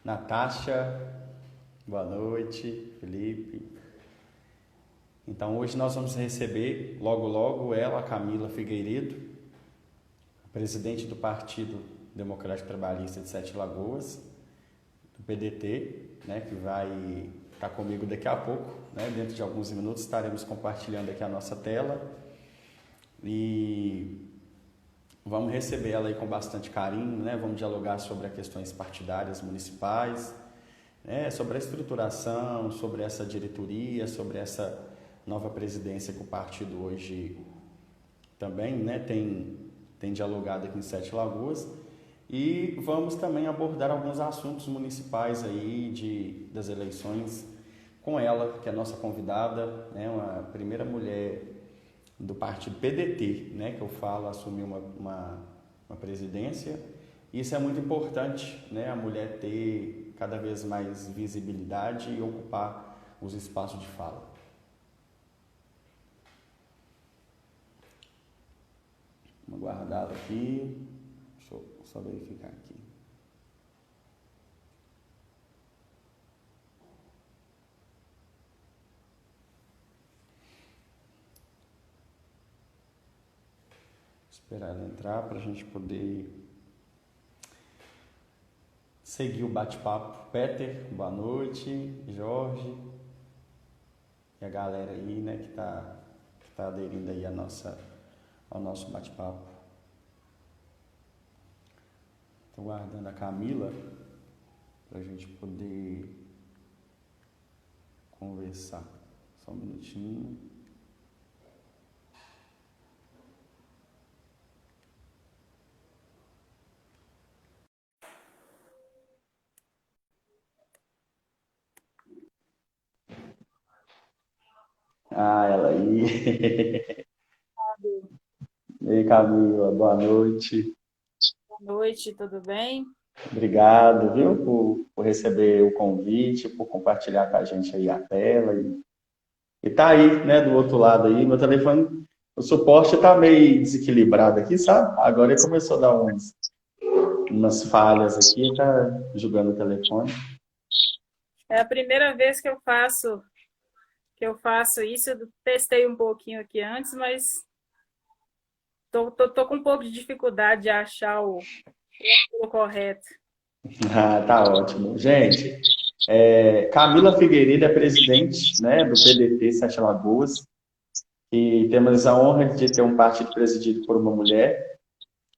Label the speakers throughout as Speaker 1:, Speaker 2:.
Speaker 1: Natasha, boa noite, Felipe. Então hoje nós vamos receber logo logo ela, a Camila Figueiredo, presidente do Partido Democrático Trabalhista de Sete Lagoas, do PDT, né, que vai estar comigo daqui a pouco, né? Dentro de alguns minutos estaremos compartilhando aqui a nossa tela e vamos receber ela aí com bastante carinho, né? Vamos dialogar sobre as questões partidárias municipais, né? Sobre a estruturação, sobre essa diretoria, sobre essa nova presidência que o partido hoje também, né, tem dialogado aqui em Sete Lagoas. E vamos também abordar alguns assuntos municipais aí das eleições com ela, que é a nossa convidada, né, uma primeira mulher do partido PDT, né, que eu falo, assumiu uma presidência. Isso é muito importante, né, a mulher ter cada vez mais visibilidade e ocupar os espaços de fala. Vamos guardá-la aqui. Deixa eu só verificar aqui. Esperar ela entrar para a gente poder seguir o bate-papo. Peter, boa noite. Jorge e a galera aí, né, que tá aderindo aí ao nosso bate-papo. Estou guardando a Camila para a gente poder conversar. Só um minutinho. Ah, ela aí. E aí, Camila, boa noite.
Speaker 2: Boa noite, tudo bem?
Speaker 1: Obrigado, viu, por receber o convite, por compartilhar com a gente aí a tela. E tá aí, né, do outro lado aí, meu telefone, o suporte tá meio desequilibrado aqui, sabe? Agora ele começou a dar umas falhas aqui, tá jogando o telefone.
Speaker 2: É a primeira vez que eu faço isso. Eu testei um pouquinho aqui antes, mas tô com um pouco de dificuldade de achar o correto.
Speaker 1: Ah, tá ótimo. Gente, Camila Figueiredo é presidente, né, do PDT Sete Lagoas, e temos a honra de ter um partido presidido por uma mulher,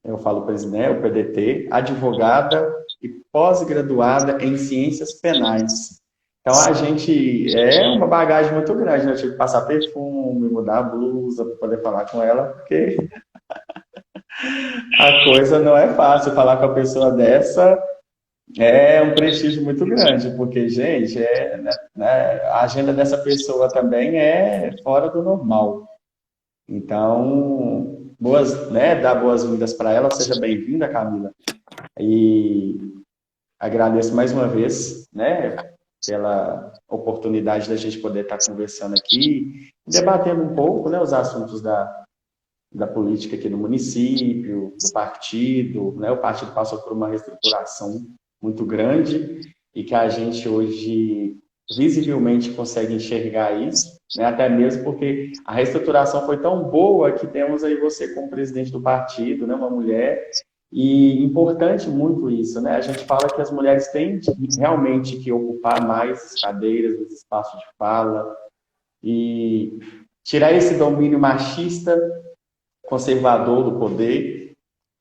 Speaker 1: eu falo presidente, o PDT, advogada e pós-graduada em ciências penais. Então a gente é uma bagagem muito grande, né? Eu tive que passar perfume, mudar a blusa para poder falar com ela, porque a coisa não é fácil falar com a pessoa dessa. É um prestígio muito grande, porque, gente, a agenda dessa pessoa também é fora do normal. Então, dar boas-vindas para ela. Seja bem-vinda, Camila. E agradeço mais uma vez, né, pela oportunidade da gente poder estar conversando aqui, debatendo um pouco, né, os assuntos da política aqui no município, do partido, né? O partido passou por uma reestruturação muito grande e que a gente hoje visivelmente consegue enxergar isso, né? Até mesmo porque a reestruturação foi tão boa que temos aí você como presidente do partido, né? Uma mulher, e importante muito isso, né? A gente fala que as mulheres têm realmente que ocupar mais as cadeiras, os espaços de fala e tirar esse domínio machista conservador do poder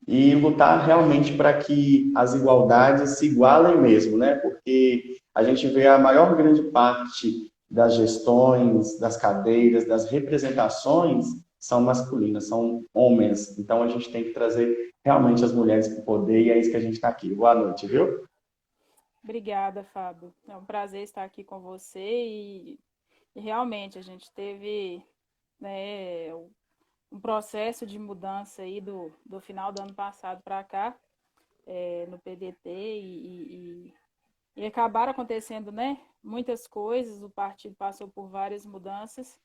Speaker 1: e lutar realmente para que as igualdades se igualem mesmo, né? Porque a gente vê a maior grande parte das gestões, das cadeiras, das representações são masculinas, são homens. Então a gente tem que trazer realmente as mulheres para o poder e é isso que a gente está aqui. Boa noite, viu?
Speaker 2: Obrigada, Fábio. É um prazer estar aqui com você e realmente a gente teve, né, um processo de mudança aí do final do ano passado para cá, no PDT e acabaram acontecendo, né, muitas coisas. O partido passou por várias mudanças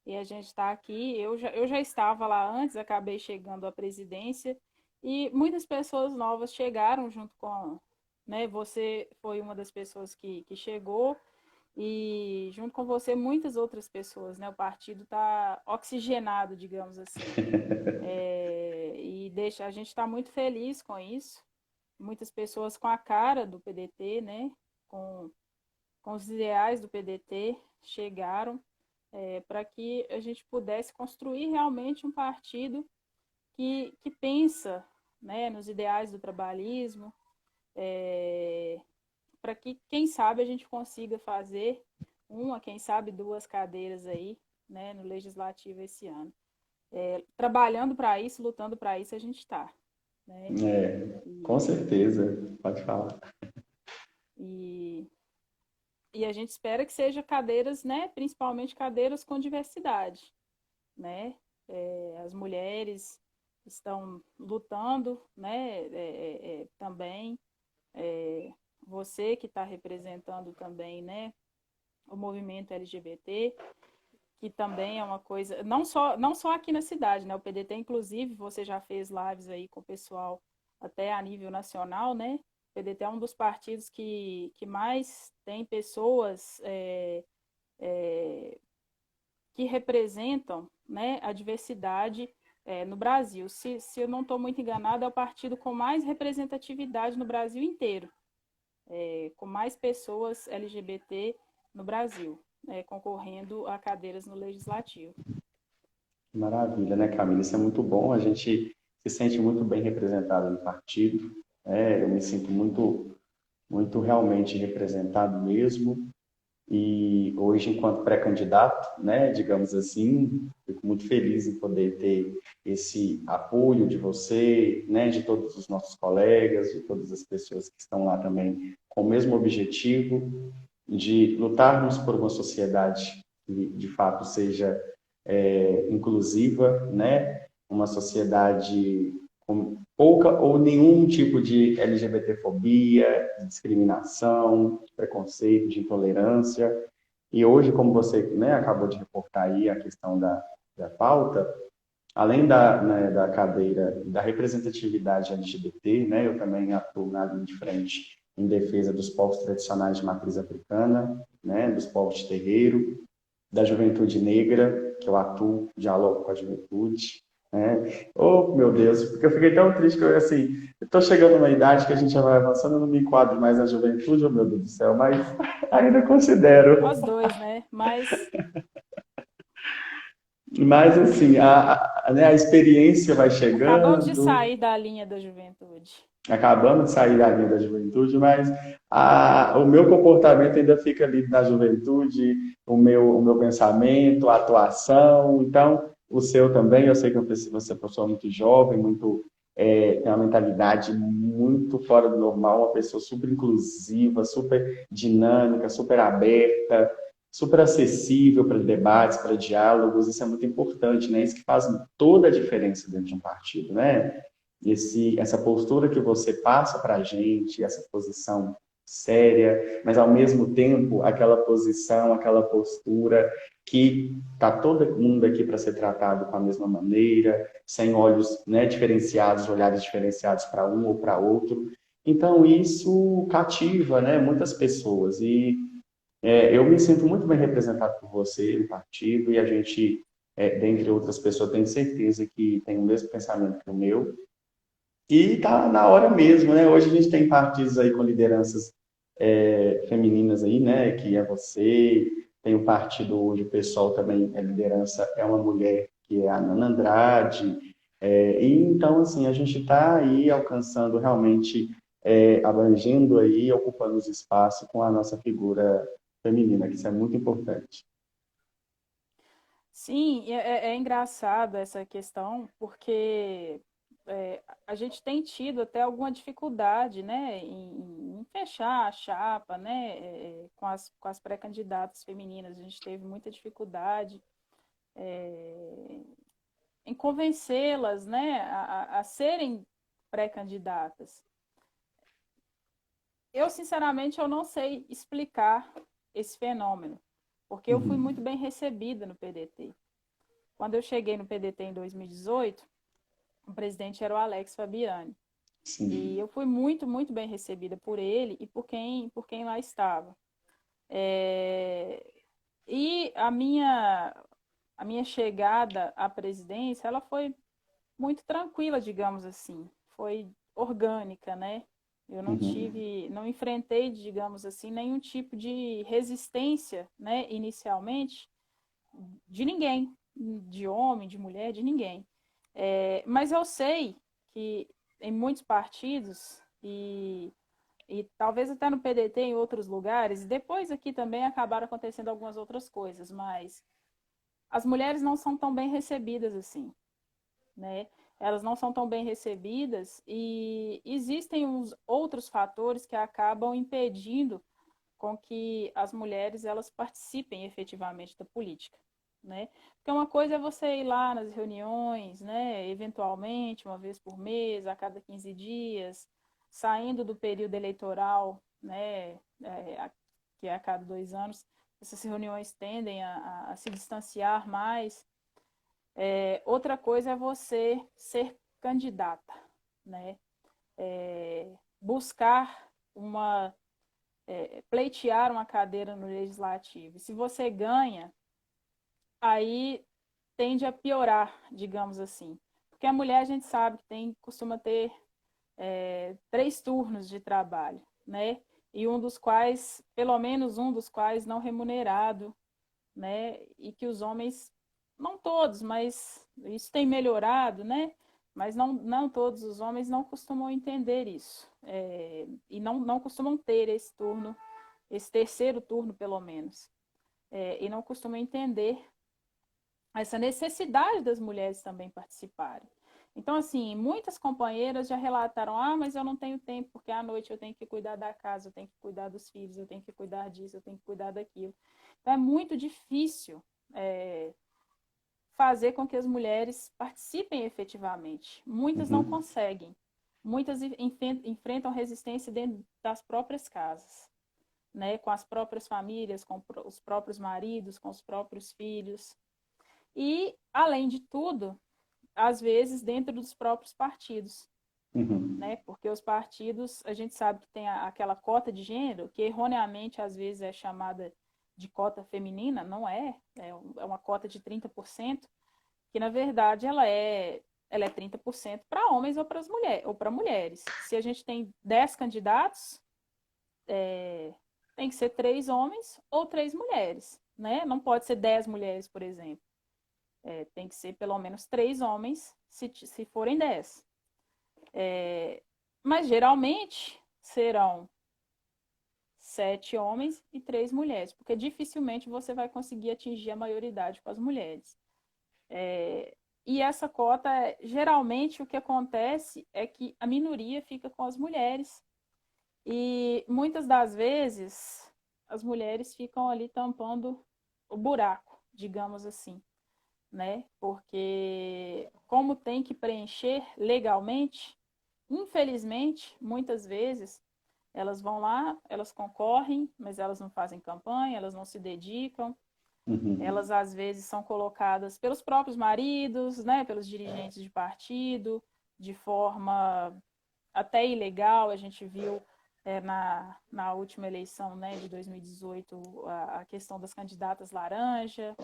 Speaker 2: e a gente está aqui. Eu já estava lá antes, acabei chegando à presidência e muitas pessoas novas chegaram junto né? Você foi uma das pessoas que chegou e junto com você muitas outras pessoas, né? O partido está oxigenado, digamos assim. E a gente está muito feliz com isso. Muitas pessoas com a cara do PDT, né? Com, com os ideais do PDT chegaram para que a gente pudesse construir realmente um partido que pensa, né, nos ideais do trabalhismo, para que, quem sabe, a gente consiga fazer uma, quem sabe, duas cadeiras aí, né, no Legislativo esse ano. Trabalhando para isso, lutando para isso, a gente está. Né?
Speaker 1: Com certeza, pode falar.
Speaker 2: E, e a gente espera que seja cadeiras, né, principalmente cadeiras com diversidade. Né? As mulheres estão lutando, né, também. Você que está representando também, né, o movimento LGBT, que também é uma coisa, não só aqui na cidade, né? O PDT, inclusive, você já fez lives aí com o pessoal até a nível nacional, né? O PDT é um dos partidos que mais tem pessoas que representam, né, a diversidade no Brasil. Se eu não estou muito enganada, é o partido com mais representatividade no Brasil inteiro, com mais pessoas LGBT no Brasil, concorrendo a cadeiras no Legislativo.
Speaker 1: Maravilha, né, Camila? Isso é muito bom. A gente se sente muito bem representado no partido. Eu me sinto muito realmente representado mesmo. E hoje, enquanto pré-candidato, né, digamos assim, fico muito feliz em poder ter esse apoio de você, né, de todos os nossos colegas, de todas as pessoas que estão lá também com o mesmo objetivo de lutarmos por uma sociedade que, de fato, seja inclusiva, né, uma sociedade com pouca ou nenhum tipo de LGBTfobia, de discriminação, de preconceito, de intolerância. E hoje, como você, né, acabou de reportar aí a questão da pauta, além né, da cadeira da representatividade LGBT, né, eu também atuo na linha de frente em defesa dos povos tradicionais de matriz africana, né, dos povos de terreiro, da juventude negra, que eu atuo, dialogo com a juventude. Né? Oh, meu Deus, porque eu fiquei tão triste que eu, assim, estou chegando numa idade que a gente já vai avançando, eu não me enquadro mais na juventude, oh, meu Deus do céu, mas ainda considero.
Speaker 2: Nós dois, né?
Speaker 1: Mas, assim, né, a experiência vai
Speaker 2: Acabamos de
Speaker 1: chegando,
Speaker 2: sair da linha da juventude.
Speaker 1: acabamos de sair da linha da juventude, mas o meu comportamento ainda fica ali na juventude, o meu pensamento, a atuação, então o seu também, eu sei que você é uma pessoa muito jovem, tem uma mentalidade muito fora do normal, uma pessoa super inclusiva, super dinâmica, super aberta, super acessível para debates, para diálogos, isso é muito importante, né? Isso que faz toda a diferença dentro de um partido, né? Essa postura que você passa para a gente, essa posição séria, mas ao mesmo tempo aquela posição, aquela postura que está todo mundo aqui para ser tratado com a mesma maneira, sem olhos, né, diferenciados, olhares diferenciados para um ou para outro. Então isso cativa, né, muitas pessoas e eu me sinto muito bem representado por você no partido e a gente, dentre outras pessoas, tenho certeza que tem o mesmo pensamento que o meu. E está na hora mesmo, né? Hoje a gente tem partidos aí com lideranças femininas aí, né? Que é você. Tem um partido hoje, o pessoal também, a liderança é uma mulher, que é a Nana Andrade. E então, assim, a gente está aí alcançando realmente, abrangendo aí, ocupando os espaços com a nossa figura feminina, que isso é muito importante.
Speaker 2: Sim, é engraçado essa questão, porque a gente tem tido até alguma dificuldade, né, em fechar a chapa, né, com as pré-candidatas femininas. A gente teve muita dificuldade em convencê-las, né, a serem pré-candidatas. Eu, sinceramente, eu não sei explicar esse fenômeno, porque eu fui muito
Speaker 1: Uhum.
Speaker 2: bem recebida no PDT. Quando eu cheguei no PDT em 2018, o presidente era o Alex Fabiani.
Speaker 1: Sim.
Speaker 2: E eu fui muito, muito bem recebida por ele e por quem lá estava. É, e a minha chegada à presidência, ela foi muito tranquila, digamos assim. Foi orgânica, né? Eu
Speaker 1: Uhum.
Speaker 2: não enfrentei, digamos assim, nenhum tipo de resistência, né, inicialmente, de ninguém, de homem, de mulher, de ninguém. Mas eu sei que em muitos partidos, e talvez até no PDT em outros lugares, depois aqui também acabaram acontecendo algumas outras coisas, mas as mulheres não são tão bem recebidas assim, né? Elas não são tão bem recebidas e existem uns outros fatores que acabam impedindo com que as mulheres elas participem efetivamente da política, né? Porque uma coisa é você ir lá nas reuniões, né, eventualmente uma vez por mês, a cada 15 dias, saindo do período eleitoral, né, que é a cada 2 anos, essas reuniões tendem a se distanciar mais. Outra coisa é você ser candidata, né? Buscar uma pleitear uma cadeira no legislativo. E se você ganha, aí tende a piorar, digamos assim. Porque a mulher, a gente sabe que costuma ter 3 turnos de trabalho, né? E um dos quais, pelo menos um dos quais, não remunerado, né? E que os homens, não todos, mas isso tem melhorado, né? Mas não todos os homens não costumam entender isso. E não costumam ter esse turno, esse terceiro turno, pelo menos. E não costumam entender essa necessidade das mulheres também participarem. Então, assim, muitas companheiras já relataram: ah, mas eu não tenho tempo, porque à noite eu tenho que cuidar da casa, eu tenho que cuidar dos filhos, eu tenho que cuidar disso, eu tenho que cuidar daquilo. Então, é muito difícil é, fazer com que as mulheres participem efetivamente. Muitas não
Speaker 1: Uhum.
Speaker 2: conseguem. Muitas enfrentam resistência dentro das próprias casas, né? Com as próprias famílias, com os próprios maridos, com os próprios filhos. E, além de tudo, às vezes dentro dos próprios partidos,
Speaker 1: Uhum.
Speaker 2: né? Porque os partidos, a gente sabe que tem aquela cota de gênero, que erroneamente às vezes é chamada de cota feminina, não é, é uma cota de 30%, que na verdade ela é 30% para homens ou para mulheres, ou para mulheres. Se a gente tem 10 candidatos, tem que ser 3 homens ou 3 mulheres, né? Não pode ser 10 mulheres, por exemplo. Tem que ser pelo menos 3 homens, se forem 10. Mas geralmente serão 7 homens e 3 mulheres, porque dificilmente você vai conseguir atingir a maioridade com as mulheres. E essa cota, geralmente o que acontece é que a minoria fica com as mulheres. E muitas das vezes as mulheres ficam ali tampando o buraco, digamos assim, né? Porque como tem que preencher legalmente, infelizmente, muitas vezes elas vão lá, elas concorrem, mas elas não fazem campanha, elas não se dedicam. Elas
Speaker 1: Uhum.
Speaker 2: às vezes são colocadas pelos próprios maridos, né, pelos dirigentes de partido, de forma até ilegal. A gente viu na última eleição, né, de 2018, a questão das candidatas laranja,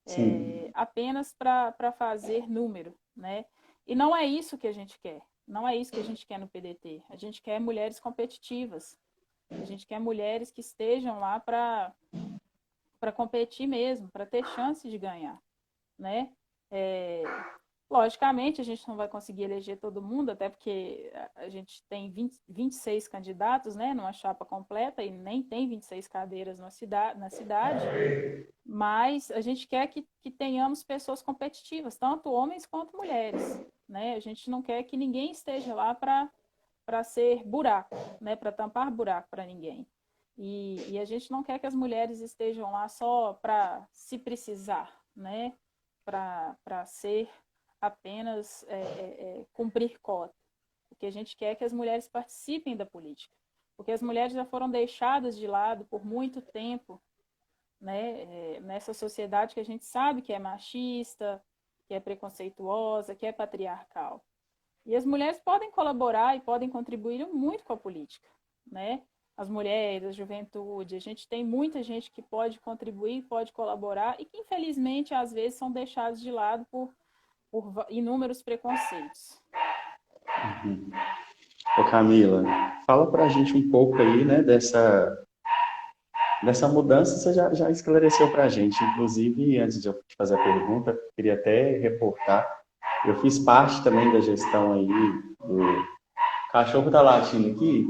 Speaker 1: Sim.
Speaker 2: apenas para fazer número, né? E não é isso que a gente quer. Não é isso que a gente quer no PDT. A gente quer mulheres competitivas. A gente quer mulheres que estejam lá para competir mesmo, para ter chance de ganhar, né? É, logicamente, a gente não vai conseguir eleger todo mundo, até porque a gente tem 26 candidatos, né, numa chapa completa, e nem tem 26 cadeiras na cidade, mas a gente quer que tenhamos pessoas competitivas, tanto homens quanto mulheres, né? A gente não quer que ninguém esteja lá para ser buraco, né? Para tampar buraco para ninguém. E a gente não quer que as mulheres estejam lá só para se precisar, né? Para ser apenas cumprir cota. O que a gente quer é que as mulheres participem da política, porque as mulheres já foram deixadas de lado por muito tempo, né? Nessa sociedade que a gente sabe que é machista, que é preconceituosa, que é patriarcal. E as mulheres podem colaborar e podem contribuir muito com a política, né? As mulheres, a juventude, a gente tem muita gente que pode contribuir, pode colaborar e que, infelizmente, às vezes são deixados de lado por inúmeros preconceitos.
Speaker 1: Uhum. Ô Camila, fala pra gente um pouco aí, né, dessa mudança, você já esclareceu pra gente. Inclusive, antes de eu te fazer a pergunta, queria até reportar, eu fiz parte também da gestão aí do cachorro tá latindo aqui.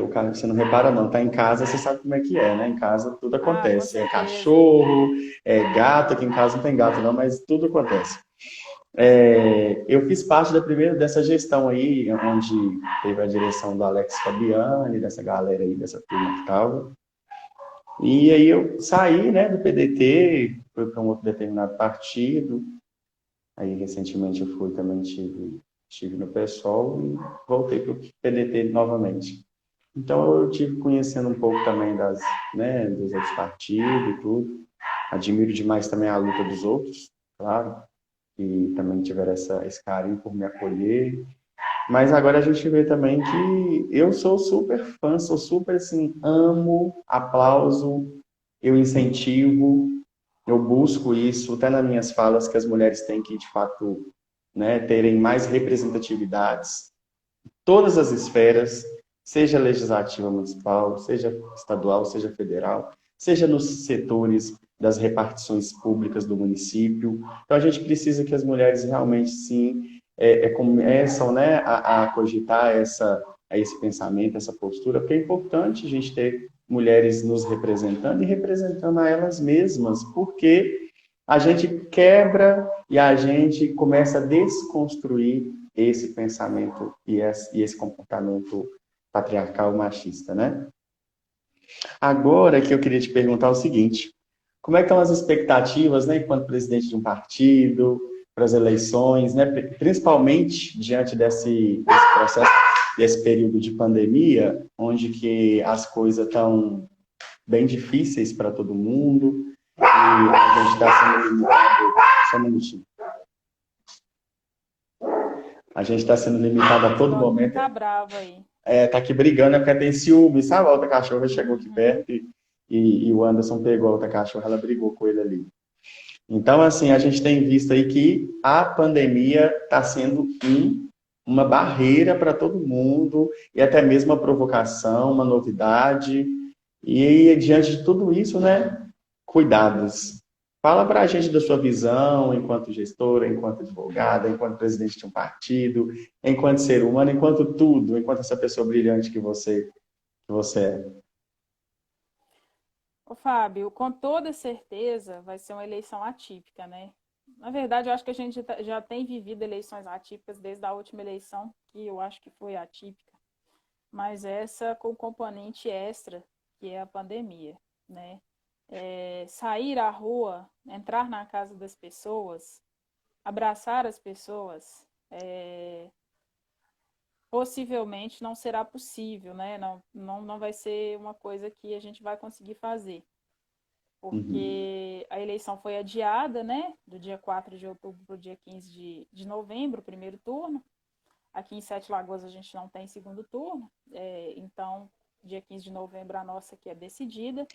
Speaker 1: O cara, você não repara não, tá em casa, você sabe como é que é, né? Em casa tudo
Speaker 2: Ah, com
Speaker 1: acontece. É
Speaker 2: certeza.
Speaker 1: cachorro, é gato, aqui em casa não tem gato não, mas tudo acontece. Eu fiz parte da primeira dessa gestão aí, onde teve a direção do Alex Fabiani, dessa galera aí, dessa turma que tava. E aí eu saí, né, do PDT, fui para um outro determinado partido. Aí recentemente eu fui também, estive no PSOL e voltei para o PDT novamente. Então eu tive conhecendo um pouco também dos outros partidos e tudo. Admiro demais também a luta dos outros, claro, que também tiveram esse carinho por me acolher. Mas agora a gente vê também que eu sou super fã, sou super assim, amo, aplauso, eu incentivo, eu busco isso, até nas minhas falas, que as mulheres têm que, de fato, né, terem mais representatividades todas as esferas, seja legislativa municipal, seja estadual, seja federal, seja nos setores das repartições públicas do município. Então, a gente precisa que as mulheres realmente, sim, começam, né, a cogitar esse pensamento, essa postura, porque é importante a gente ter mulheres nos representando e representando a elas mesmas, porque a gente quebra e a gente começa a desconstruir esse pensamento e esse comportamento patriarcal machista, né? Agora que eu queria te perguntar o seguinte: como é que estão as expectativas, né, enquanto presidente de um partido, para as eleições, né, principalmente diante desse processo, desse período de pandemia, onde que as coisas estão bem difíceis para todo mundo e a gente está sendo limitado, só um minutinho. A gente está sendo limitado a todo
Speaker 2: Dogão
Speaker 1: momento.
Speaker 2: tá bravo aí.
Speaker 1: Tá aqui brigando, é porque tem ciúme, sabe? A outra cachorra chegou aqui
Speaker 2: Uhum.
Speaker 1: perto e o Anderson pegou a outra cachorra, ela brigou com ele ali. Então, assim, a gente tem visto aí que a pandemia está sendo uma barreira para todo mundo e até mesmo uma provocação, uma novidade. E aí, diante de tudo isso, né, cuidados. Fala para a gente da sua visão enquanto gestora, enquanto advogada, enquanto presidente de um partido, enquanto ser humano, enquanto tudo, enquanto essa pessoa brilhante que você é.
Speaker 2: Ô, Fábio, com toda certeza vai ser uma eleição atípica, né? Na verdade, eu acho que a gente já tem vivido eleições atípicas desde a última eleição, que eu acho que foi atípica, mas essa com componente extra, que é a pandemia, né? Sair à rua, entrar na casa das pessoas, abraçar as pessoas, possivelmente não será possível, né? Não vai ser uma coisa que a gente vai conseguir fazer,
Speaker 1: Uhum.
Speaker 2: porque a eleição foi adiada, né? Do dia 4 de outubro para o dia 15 de novembro, o primeiro turno. Aqui em Sete Lagoas a gente não tem segundo turno, então, dia 15 de novembro a nossa que é decidida.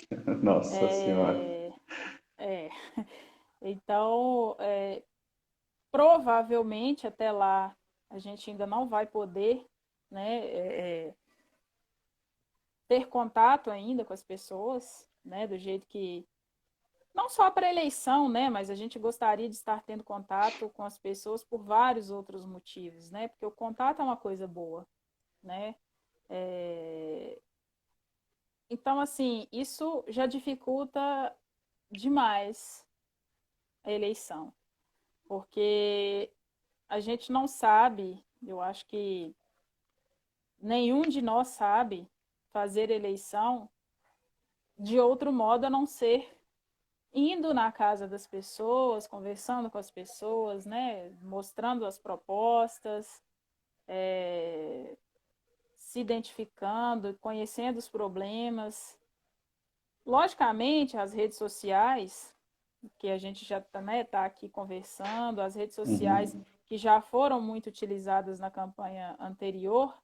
Speaker 1: Nossa Senhora.
Speaker 2: É, é, então, provavelmente até lá a gente ainda não vai poder, né, ter contato ainda com as pessoas, né, do jeito que não só para eleição, né, mas a gente gostaria de estar tendo contato com as pessoas por vários outros motivos, né, porque o contato é uma coisa boa, né. É... Então, assim, isso já dificulta demais a eleição, porque a gente não sabe, eu acho que nenhum de nós sabe fazer eleição de outro modo a não ser indo na casa das pessoas, conversando com as pessoas, né, mostrando as propostas, se identificando, conhecendo os problemas. Logicamente, as redes sociais, que a gente já está, né, tá aqui conversando, as redes sociais
Speaker 1: Uhum.
Speaker 2: que já foram muito utilizadas na campanha anterior,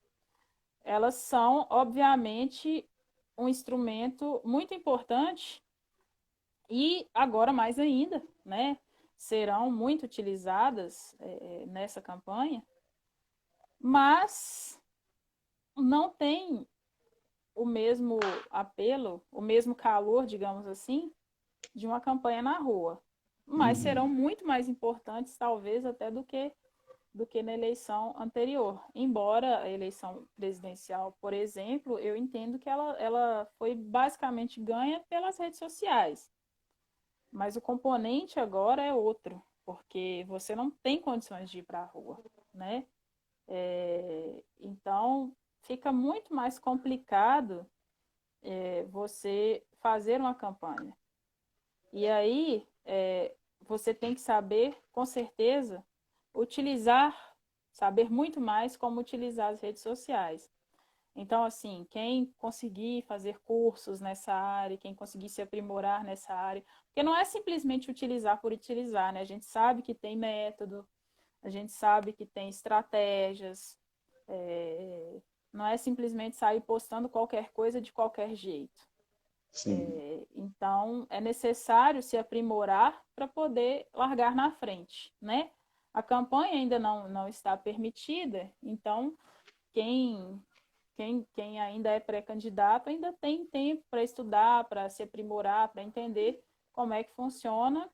Speaker 2: elas são, obviamente, um instrumento muito importante e agora mais ainda, né, serão muito utilizadas nessa campanha, mas não tem o mesmo apelo, o mesmo calor, digamos assim, de uma campanha na rua. Mas serão muito mais importantes, talvez, até do que na eleição anterior. Embora a eleição presidencial, por exemplo, eu entendo que ela foi basicamente ganha pelas redes sociais. Mas o componente agora é outro, porque você não tem condições de ir para a rua, né? Então, fica muito mais complicado você fazer uma campanha. E aí, você tem que saber, com certeza, saber muito mais como utilizar as redes sociais. Então, assim, quem conseguir fazer cursos nessa área, quem conseguir se aprimorar nessa área, porque não é simplesmente utilizar por utilizar, né? A gente sabe que tem método, a gente sabe que tem estratégias, não é simplesmente sair postando qualquer coisa de qualquer jeito. Então, é necessário se aprimorar para poder largar na frente, né? A campanha ainda não está permitida, então quem, quem ainda é pré-candidato ainda tem tempo para estudar, para se aprimorar, para entender como é que funciona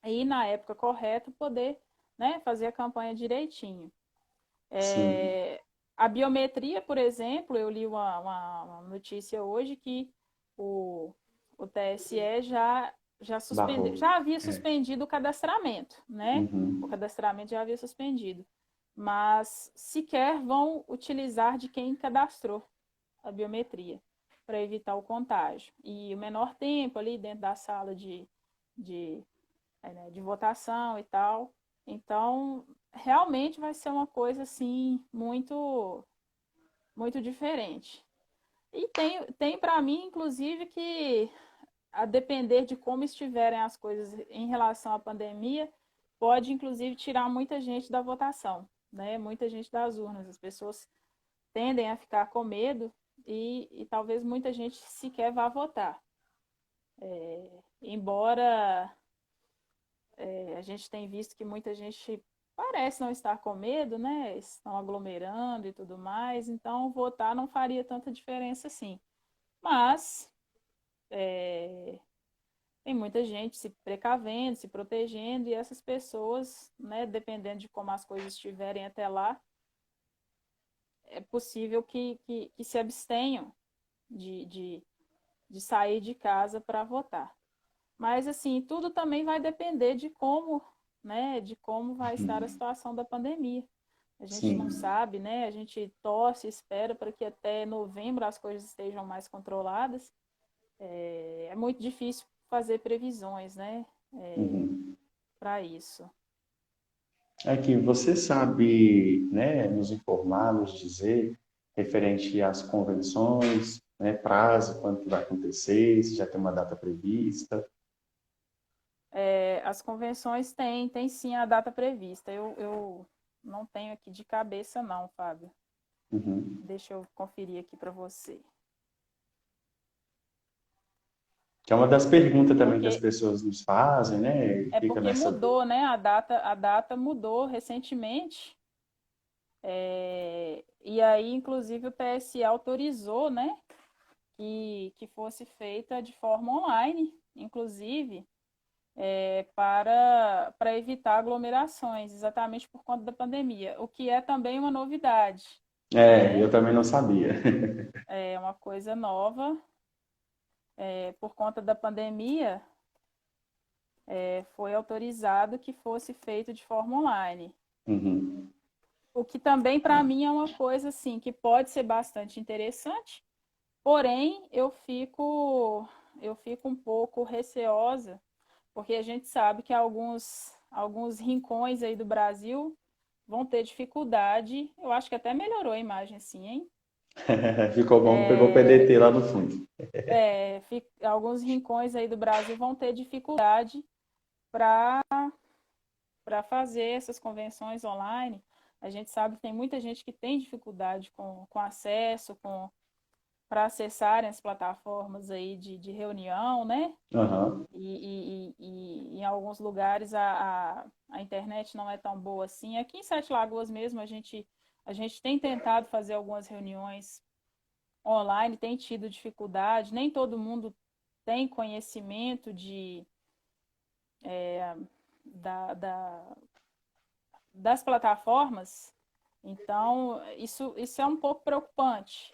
Speaker 2: e, na época correta, poder, né, fazer a campanha direitinho. A biometria, por exemplo, eu li uma notícia hoje que o, o TSE já havia suspendido o cadastramento, né? O cadastramento já havia suspendido. Mas sequer vão utilizar de quem cadastrou a biometria para evitar o contágio. E o menor tempo ali dentro da sala de, de votação e tal. Então, realmente vai ser uma coisa assim muito muito diferente. E tem para mim, inclusive, que a depender de como estiverem as coisas em relação à pandemia, pode inclusive tirar muita gente da votação, né? Muita gente das urnas. As pessoas tendem a ficar com medo e talvez muita gente sequer vá votar. Embora a gente tenha visto que muita gente parece não estar com medo, né? Estão aglomerando e tudo mais, então votar não faria tanta diferença assim. Mas tem muita gente se precavendo, se protegendo, e essas pessoas, né, dependendo de como as coisas estiverem até lá, é possível que se abstenham de sair de casa para votar. Mas, assim, tudo também vai depender de como, né, de como vai estar a situação da pandemia. A gente não sabe, né? A gente torce, espera para que até novembro as coisas estejam mais controladas. É muito difícil fazer previsões, né, para isso.
Speaker 1: É que você sabe, né, nos informar, nos dizer, referente às convenções, né, prazo, quando que vai acontecer, se já tem uma data prevista.
Speaker 2: As convenções têm sim a data prevista. Eu não tenho aqui de cabeça, não, Fábio. Deixa eu conferir aqui para você.
Speaker 1: Que é uma das perguntas também que as pessoas nos fazem, né?
Speaker 2: É
Speaker 1: Fica
Speaker 2: porque
Speaker 1: nessa...
Speaker 2: mudou, né? A data mudou recentemente. E aí, inclusive, o TSE autorizou, né, que fosse feita de forma online, inclusive, para evitar aglomerações, exatamente por conta da pandemia, o que é também uma novidade.
Speaker 1: Eu também não sabia.
Speaker 2: É uma coisa nova. Por conta da pandemia, foi autorizado que fosse feito de forma online. O que também, para mim, é uma coisa assim, que pode ser bastante interessante, porém, eu fico um pouco receosa, porque a gente sabe que alguns rincões aí do Brasil vão ter dificuldade. Eu acho que até melhorou a imagem assim, hein?
Speaker 1: Ficou bom, pegou o PDT lá no fundo.
Speaker 2: Alguns rincões aí do Brasil vão ter dificuldade para para fazer essas convenções online, a gente sabe que tem muita gente que tem dificuldade com acesso, para acessarem as plataformas aí de reunião, né?
Speaker 1: Aham.
Speaker 2: E em alguns lugares a internet não é tão boa assim. Aqui em Sete Lagoas mesmo, a gente tem tentado fazer algumas reuniões online, tem tido dificuldade, nem todo mundo tem conhecimento da, da, das plataformas, então isso é um pouco preocupante.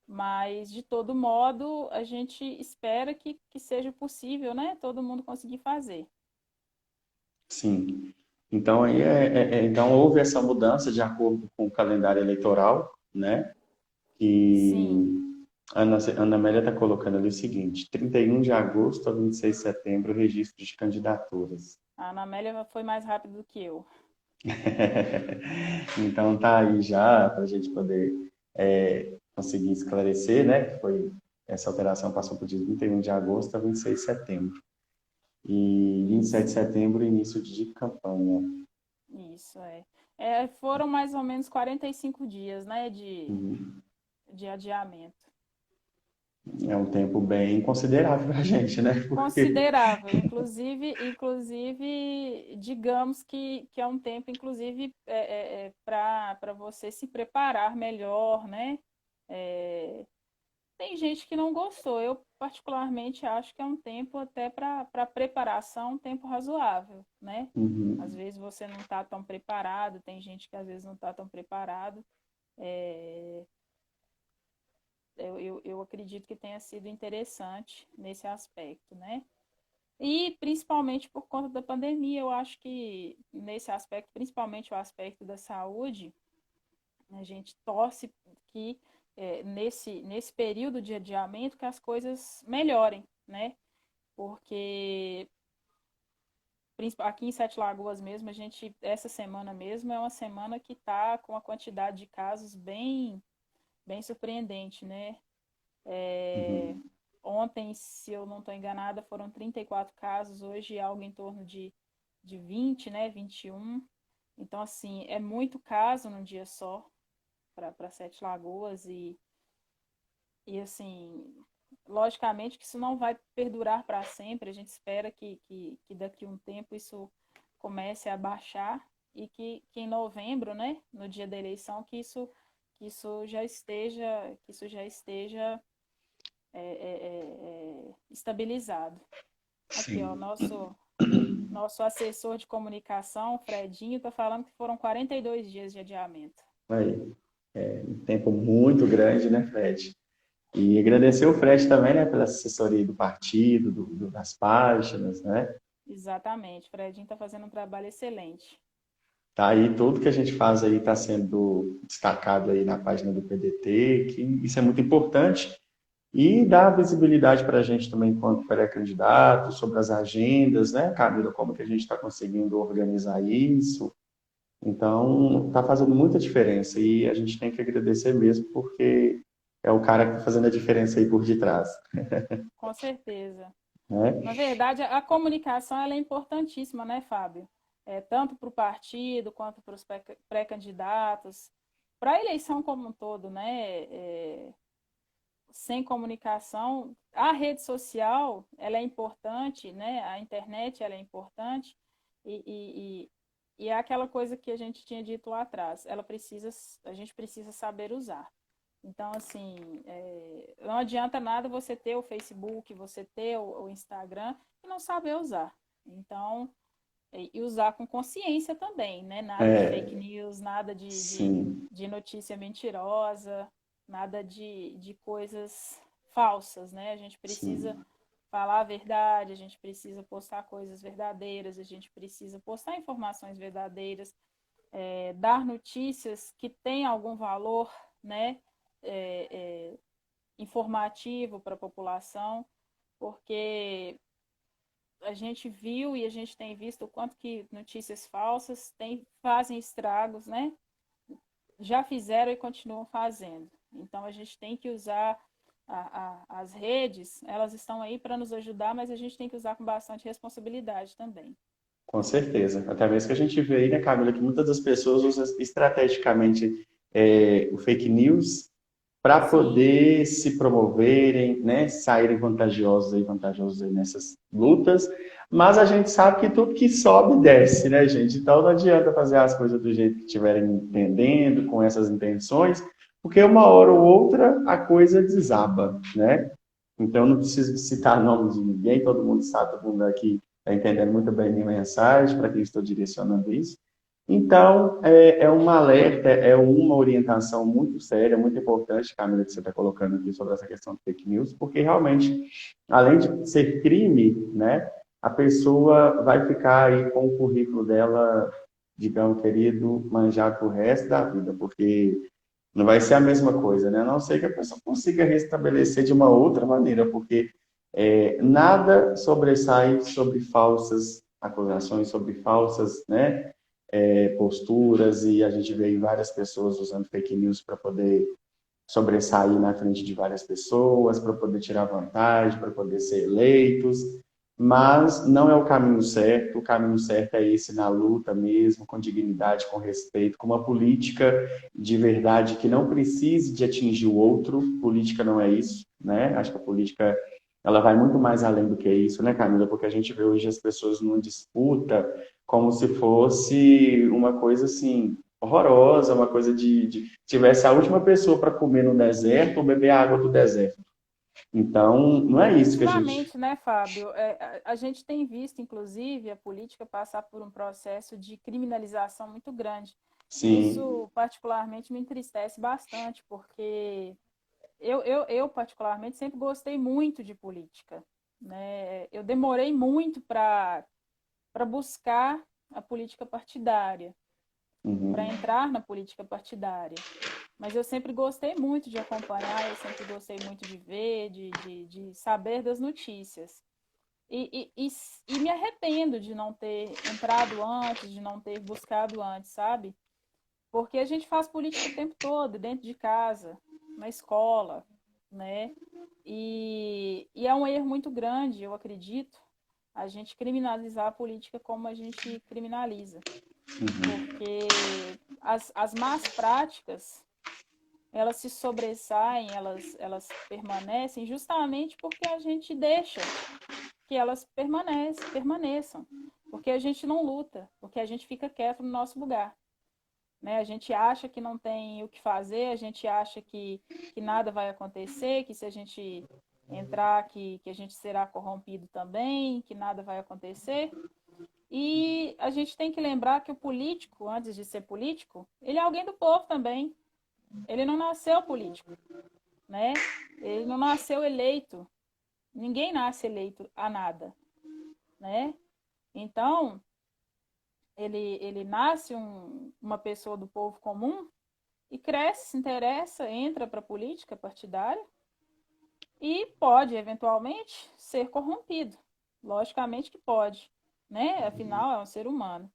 Speaker 2: Mas, de todo modo, a gente espera que seja possível, né? Todo mundo conseguir fazer.
Speaker 1: Sim. Então, então houve essa mudança de acordo com o calendário eleitoral, né?
Speaker 2: Sim,
Speaker 1: E Ana Amélia está colocando ali o seguinte: 31 de agosto a 26 de setembro, registro de candidaturas.
Speaker 2: a Ana Amélia foi mais rápido do que eu.
Speaker 1: Então tá aí já para a gente poder conseguir esclarecer, né? Que foi essa alteração passou por dia 31 de agosto a 26 de setembro. E 27 de
Speaker 2: Isso,
Speaker 1: setembro, início de campanha.
Speaker 2: isso é. Foram mais ou menos 45 dias, né,
Speaker 1: Uhum.
Speaker 2: de adiamento.
Speaker 1: É um tempo bem considerável para a gente, né? Porque.
Speaker 2: Considerável, digamos que é um tempo, inclusive, para você se preparar melhor, né? É, tem gente que não gostou. Eu, particularmente, acho que é um tempo até para preparação, um tempo razoável, né? Às
Speaker 1: Uhum.
Speaker 2: vezes você não está tão preparado, tem gente que às vezes não está tão preparado. É, eu acredito que tenha sido interessante nesse aspecto, né? E principalmente por conta da pandemia, eu acho que nesse aspecto, principalmente o aspecto da saúde, a gente torce que nesse período de adiamento que as coisas melhorem, né? Porque aqui em Sete Lagoas mesmo, essa semana mesmo é uma semana que está com a quantidade de casos bem surpreendente, né? É,
Speaker 1: Uhum.
Speaker 2: ontem, se eu não estou enganada, foram 34 casos, hoje é algo em torno de 20, né? 21. Então, assim, é muito caso num dia só para Sete Lagoas e assim, logicamente que isso não vai perdurar para sempre. A gente espera que daqui a um tempo isso comece a baixar e que em novembro, né, no dia da eleição, que isso já esteja estabilizado. Aqui, ó,
Speaker 1: Sim.
Speaker 2: nosso assessor de comunicação, Fredinho, está falando que foram 42 dias de adiamento.
Speaker 1: Aí, um tempo muito grande, né, Fred? E agradecer o Fred também, né, pela assessoria do partido, das páginas, né?
Speaker 2: Exatamente, Fredinho está fazendo um trabalho excelente.
Speaker 1: Tá aí, tudo que a gente faz aí está sendo destacado aí na página do PDT, que isso é muito importante e dá visibilidade para a gente também enquanto pré-candidato, sobre as agendas, né, Camila, como que a gente está conseguindo organizar isso. Então, está fazendo muita diferença e a gente tem que agradecer mesmo, porque é o cara que está fazendo a diferença aí por detrás,
Speaker 2: Com certeza. Na
Speaker 1: né?
Speaker 2: verdade, a comunicação ela é importantíssima, né, Fábio? Tanto para o partido quanto para os pré-candidatos, para a eleição como um todo, né? Sem comunicação, a rede social ela é importante, né? A internet ela é importante e é aquela coisa que a gente tinha dito lá atrás. A gente precisa saber usar. Então, assim, não adianta nada você ter o Facebook, você ter o Instagram e não saber usar. Então, e usar com consciência também, né? Nada de
Speaker 1: É,
Speaker 2: fake news, nada
Speaker 1: sim,
Speaker 2: de notícia mentirosa, nada de coisas falsas, né? A gente precisa
Speaker 1: sim,
Speaker 2: falar a verdade, a gente precisa postar coisas verdadeiras, a gente precisa postar informações verdadeiras, dar notícias que têm algum valor, né? É, é, informativo para a população, porque a gente viu e a gente tem visto o quanto que notícias falsas fazem estragos, né? Já fizeram e continuam fazendo. Então a gente tem que usar as redes, elas estão aí para nos ajudar, mas a gente tem que usar com bastante responsabilidade também.
Speaker 1: Com certeza. Até mesmo que a gente vê aí, né, Camila, que muitas das pessoas usam estrategicamente o fake news para
Speaker 2: Sim,
Speaker 1: poder se promoverem, né, saírem vantajosos aí nessas lutas. Mas a gente sabe que tudo que sobe desce, né, gente? Então não adianta fazer as coisas do jeito que estiverem entendendo, com essas intenções, porque uma hora ou outra a coisa desaba, né? Então não preciso citar nomes de ninguém, todo mundo sabe, todo mundo aqui está entendendo muito bem a minha mensagem, para quem estou direcionando isso. Então, é um alerta, é uma orientação muito séria, muito importante, Camila, que você está colocando aqui sobre essa questão de fake news, porque realmente, além de ser crime, né, a pessoa vai ficar aí com o currículo dela, digamos, querido, manjado o resto da vida, porque não vai ser a mesma coisa, né? A não ser que a pessoa consiga restabelecer de uma outra maneira, porque nada sobressai sobre falsas acusações, sobre falsas, né, posturas, e a gente vê várias pessoas usando fake news para poder sobressair na frente de várias pessoas, para poder tirar vantagem, para poder ser eleitos, mas não é o caminho certo é esse na luta mesmo, com dignidade, com respeito, com uma política de verdade que não precise de atingir o outro, política não é isso, né? Acho que a política ela vai muito mais além do que isso, né, Camila? Porque a gente vê hoje as pessoas numa disputa como se fosse uma coisa assim horrorosa, uma coisa de tivesse a última pessoa para comer no deserto ou beber a água do deserto. Então, não é
Speaker 2: e
Speaker 1: isso que a gente.
Speaker 2: ultimamente, né, Fábio, a gente tem visto, inclusive, a política passar por um processo de criminalização muito grande.
Speaker 1: Sim.
Speaker 2: Isso, particularmente, me entristece bastante, porque eu particularmente, sempre gostei muito de política, né? Eu demorei muito para buscar a política partidária, para
Speaker 1: Uhum.
Speaker 2: entrar na política partidária. Mas eu sempre gostei muito de acompanhar, eu sempre gostei muito de ver, de saber das notícias. E me arrependo de não ter entrado antes, de não ter buscado antes, sabe? Porque a gente faz política o tempo todo, dentro de casa, na escola, né? E é um erro muito grande, eu acredito, a gente criminalizar a política como a gente criminaliza. Porque as más práticas, elas se sobressaem, elas permanecem justamente porque a gente deixa que elas permaneçam. Porque a gente não luta, porque a gente fica quieto no nosso lugar. Né? A gente acha que não tem o que fazer, a gente acha que nada vai acontecer, que se a gente entrar, que a gente será corrompido também, que nada vai acontecer. E a gente tem que lembrar que o político, antes de ser político, ele é alguém do povo também. Ele não nasceu político, né? Ele não nasceu eleito. Ninguém nasce eleito a nada, né? Então, ele nasce uma pessoa do povo comum e cresce, se interessa, entra para a política partidária e pode, eventualmente, ser corrompido. Logicamente que pode, né? Afinal, é um ser humano.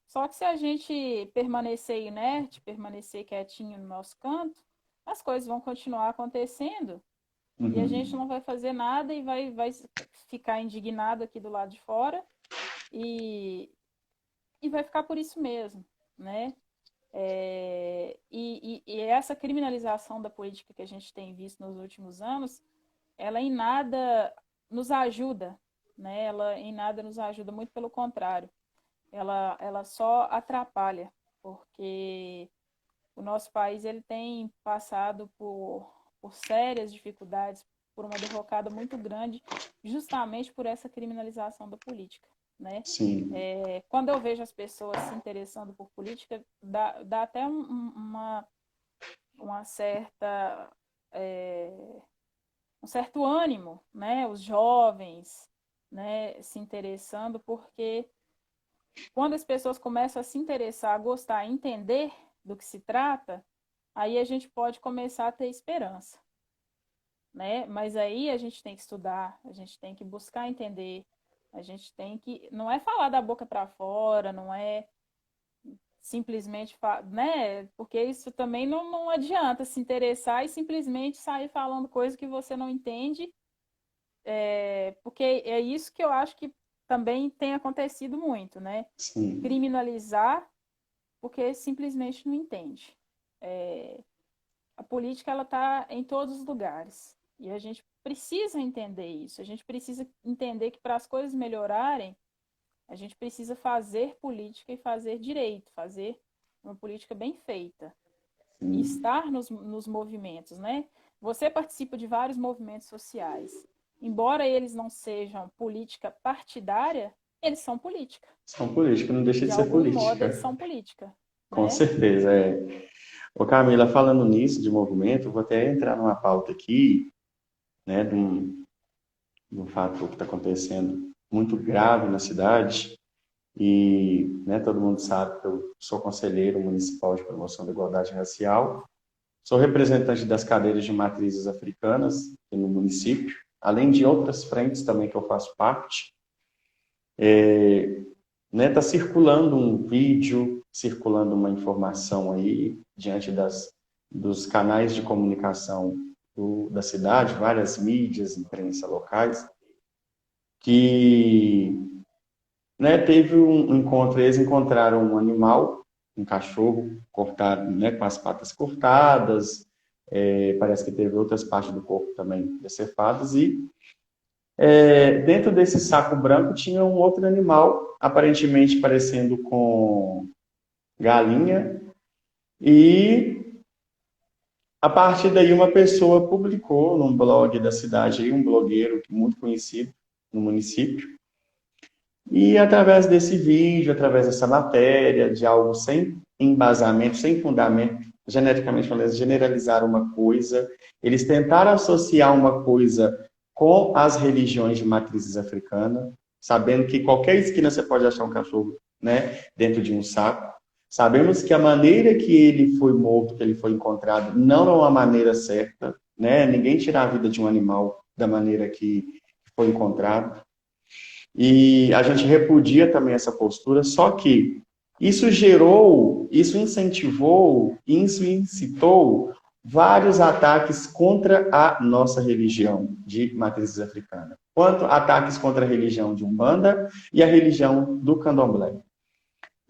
Speaker 2: Só que se a gente permanecer inerte, permanecer quietinho no nosso canto, as coisas vão continuar acontecendo e a gente
Speaker 1: Uhum.
Speaker 2: não vai fazer nada e vai ficar indignado aqui do lado de fora e, e vai ficar por isso mesmo, né? E essa criminalização da política que a gente tem visto nos últimos anos, ela em nada nos ajuda, né? Ela em nada nos ajuda, muito pelo contrário. Ela só atrapalha, porque o nosso país ele tem passado por sérias dificuldades, por uma derrocada muito grande, justamente por essa criminalização da política, né?
Speaker 1: Sim.
Speaker 2: Quando eu vejo as pessoas se interessando por política, dá até uma certa, é, um certo ânimo, né? Os jovens, né, se interessando, porque quando as pessoas começam a se interessar, a gostar, a entender do que se trata, aí a gente pode começar a ter esperança, né? Mas aí a gente tem que estudar, a gente tem que buscar entender, a gente tem que, não é falar da boca para fora, não é simplesmente, né? Porque isso também não adianta se interessar e simplesmente sair falando coisa que você não entende, porque é isso que eu acho que também tem acontecido muito, né?
Speaker 1: Sim.
Speaker 2: Criminalizar porque simplesmente não entende. A política ela está em todos os lugares e a gente precisa entender isso. A gente precisa entender que para as coisas melhorarem, a gente precisa fazer política e fazer direito, fazer uma política bem feita e
Speaker 1: Sim.
Speaker 2: estar nos movimentos, né? Você participa de vários movimentos sociais. Embora eles não sejam política partidária, eles são política.
Speaker 1: São política, não deixa
Speaker 2: De
Speaker 1: de ser
Speaker 2: algum modo, eles
Speaker 1: política.
Speaker 2: são política,
Speaker 1: Com
Speaker 2: né?
Speaker 1: certeza, é. Ô Camila, falando nisso de movimento, eu vou até entrar numa pauta aqui, né, de um fato que está acontecendo muito grave na cidade, e né, todo mundo sabe que eu sou conselheiro municipal de promoção da igualdade racial, sou representante das cadeiras de matrizes africanas aqui no município, além de outras frentes também que eu faço parte. Né, tá circulando um vídeo, circulando uma informação aí diante dos canais de comunicação da cidade, várias mídias, imprensa locais, que né, teve um encontro, eles encontraram um animal, um cachorro cortado, né, com as patas cortadas, parece que teve outras partes do corpo também decepadas, e dentro desse saco branco tinha um outro animal, aparentemente parecendo com galinha, e a partir daí uma pessoa publicou num blog da cidade, um blogueiro muito conhecido no município, e através desse vídeo, através dessa matéria, de algo sem embasamento, sem fundamento, genericamente falando, generalizar uma coisa, eles tentaram associar uma coisa com as religiões de matrizes africanas, sabendo que qualquer esquina você pode achar um cachorro, né, dentro de um saco. Sabemos que a maneira que ele foi morto, que ele foi encontrado, não é uma maneira certa, né? Ninguém tira a vida de um animal da maneira que foi encontrado. E a gente repudia também essa postura, só que isso gerou, isso incentivou, isso incitou vários ataques contra a nossa religião de matrizes africanas. Quanto ataques contra a religião de Umbanda e a religião do Candomblé.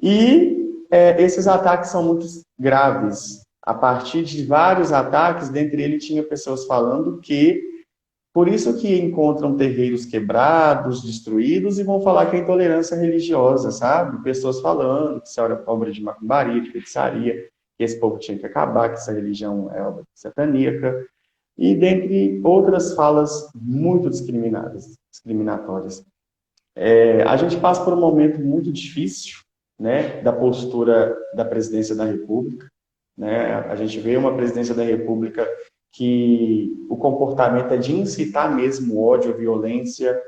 Speaker 1: E esses ataques são muito graves. A partir de vários ataques, dentre eles tinha pessoas falando que por isso que encontram terreiros quebrados, destruídos, e vão falar que é intolerância religiosa, sabe? Pessoas falando que isso era obra de macumbaria, de feitiçaria, que esse povo tinha que acabar, que essa religião é obra sataníaca, e dentre outras falas muito discriminatórias. A gente passa por um momento muito difícil, né, da postura da presidência da República, né? A gente vê uma presidência da República que o comportamento é de incitar mesmo ódio, violência,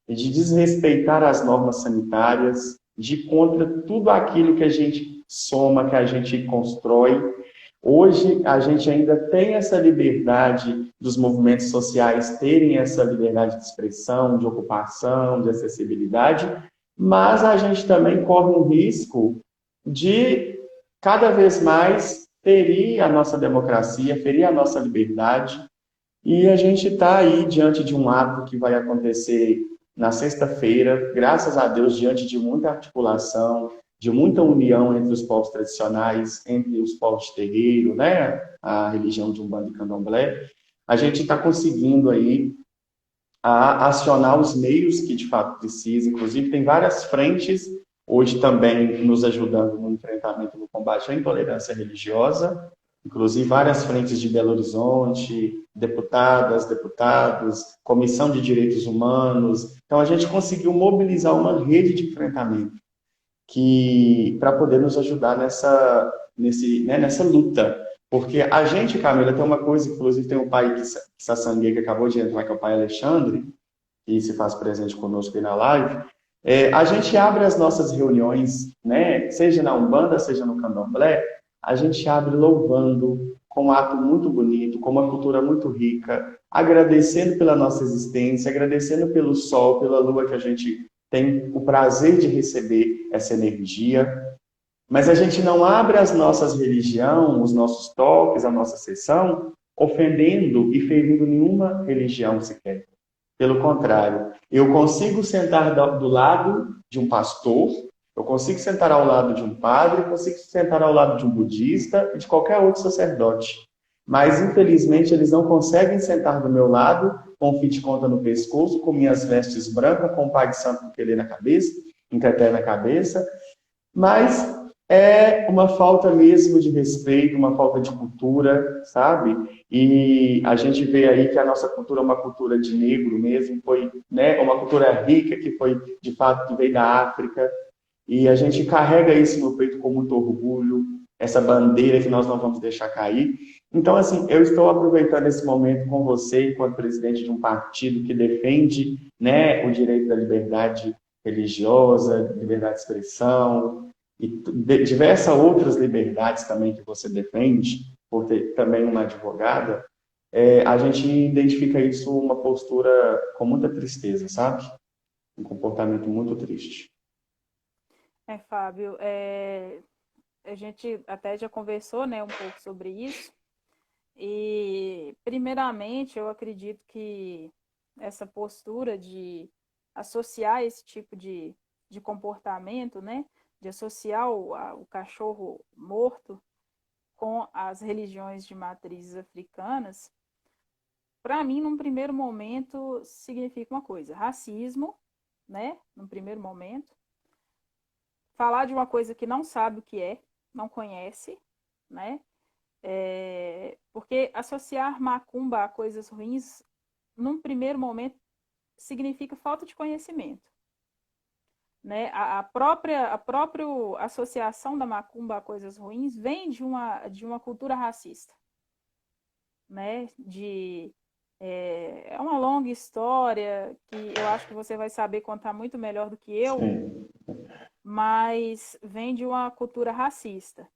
Speaker 1: de desrespeitar as normas sanitárias, de contra tudo aquilo que a gente soma, que a gente constrói. Hoje, a gente ainda tem essa liberdade dos movimentos sociais terem essa liberdade de expressão, de ocupação, de acessibilidade, mas a gente também corre um risco de, cada vez mais, ferir a nossa democracia, ferir a nossa liberdade, e a gente está aí diante de um ato que vai acontecer na sexta-feira, graças a Deus, diante de muita articulação, de muita união entre os povos tradicionais, entre os povos de terreiro, né, a religião de Umbanda e Candomblé, a gente está conseguindo aí acionar os meios que de fato precisa, inclusive tem várias frentes hoje também nos ajudando no enfrentamento, no combate à intolerância religiosa, inclusive várias frentes de Belo Horizonte, deputadas, deputados, Comissão de Direitos Humanos. Então, a gente conseguiu mobilizar uma rede de enfrentamento para poder nos ajudar nessa luta. Porque a gente, Camila, tem uma coisa, inclusive tem um pai que que acabou de entrar, que é o pai Alexandre, que se faz presente conosco aí na live. A gente abre as nossas reuniões, né, seja na Umbanda, seja no Candomblé, a gente abre louvando, com um ato muito bonito, com uma cultura muito rica, agradecendo pela nossa existência, agradecendo pelo sol, pela lua que a gente tem o prazer de receber essa energia. Mas a gente não abre as nossas religiões, os nossos toques, a nossa sessão, ofendendo e ferindo nenhuma religião sequer. Pelo contrário, eu consigo sentar do lado de um pastor, eu consigo sentar ao lado de um padre, eu consigo sentar ao lado de um budista e de qualquer outro sacerdote. Mas, infelizmente, eles não conseguem sentar do meu lado, com o fio de conta no pescoço, com minhas vestes brancas, com o Pai de Santo Pelé na cabeça, em teté na cabeça, mas é uma falta mesmo de respeito, uma falta de cultura, sabe? E a gente vê aí que a nossa cultura é uma cultura de negro mesmo, foi, né, uma cultura rica que foi, de fato, que veio da África, e a gente carrega isso no peito com muito orgulho, essa bandeira que nós não vamos deixar cair. Então, assim, eu estou aproveitando esse momento com você, enquanto presidente de um partido que defende, né, o direito da liberdade religiosa, liberdade de expressão, e diversas outras liberdades também que você defende, por ter também uma advogada, a gente identifica isso uma postura com muita tristeza, sabe? Um comportamento muito triste.
Speaker 2: Fábio, a gente até já conversou, né, um pouco sobre isso. E, primeiramente, eu acredito que essa postura de associar esse tipo de comportamento, né, de associar o cachorro morto com as religiões de matrizes africanas, para mim, num primeiro momento, significa uma coisa: racismo, né, num primeiro momento, falar de uma coisa que não sabe o que é, não conhece, né? Porque associar macumba a coisas ruins, num primeiro momento, significa falta de conhecimento. Né? A própria associação da macumba a coisas ruins vem de uma cultura racista. Né? É uma longa história que eu acho que você vai saber contar muito melhor do que eu,
Speaker 1: Sim.
Speaker 2: mas vem de uma cultura racista.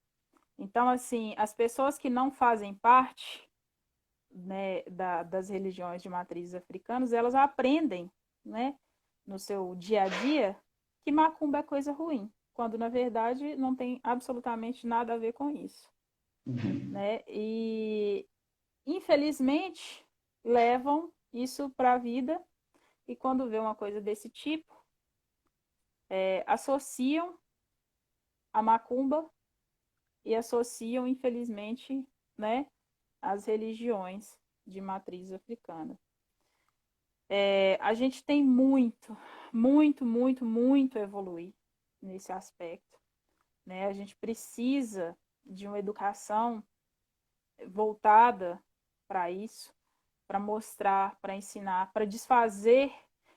Speaker 2: Então, assim, as pessoas que não fazem parte, né, das religiões de matrizes africanas, elas aprendem, né, no seu dia a dia, que macumba é coisa ruim, quando na verdade não tem absolutamente nada a ver com isso,
Speaker 1: Uhum.
Speaker 2: né? E infelizmente levam isso para a vida e quando vê uma coisa desse tipo, associam a macumba e associam, infelizmente, né, as religiões de matriz africana. A gente tem muito, muito, muito, muito a evoluir nesse aspecto, né? A gente precisa de uma educação voltada para isso, para mostrar, para ensinar, para desfazer.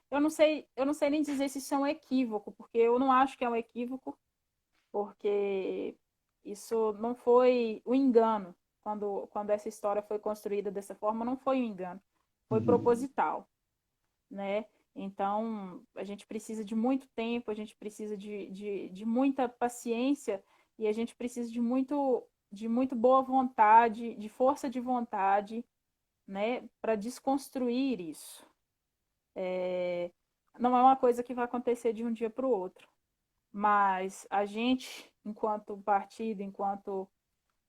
Speaker 2: Eu não sei nem dizer se isso é um equívoco, porque eu não acho que é um equívoco, porque isso não foi um engano. Quando essa história foi construída dessa forma, não foi um engano, foi
Speaker 1: Uhum.
Speaker 2: proposital, né? Então, a gente precisa de muito tempo, a gente precisa de muita paciência e a gente precisa de muito boa vontade, de força de vontade, né, para desconstruir isso. Não é uma coisa que vai acontecer de um dia para o outro, mas a gente, enquanto partido, enquanto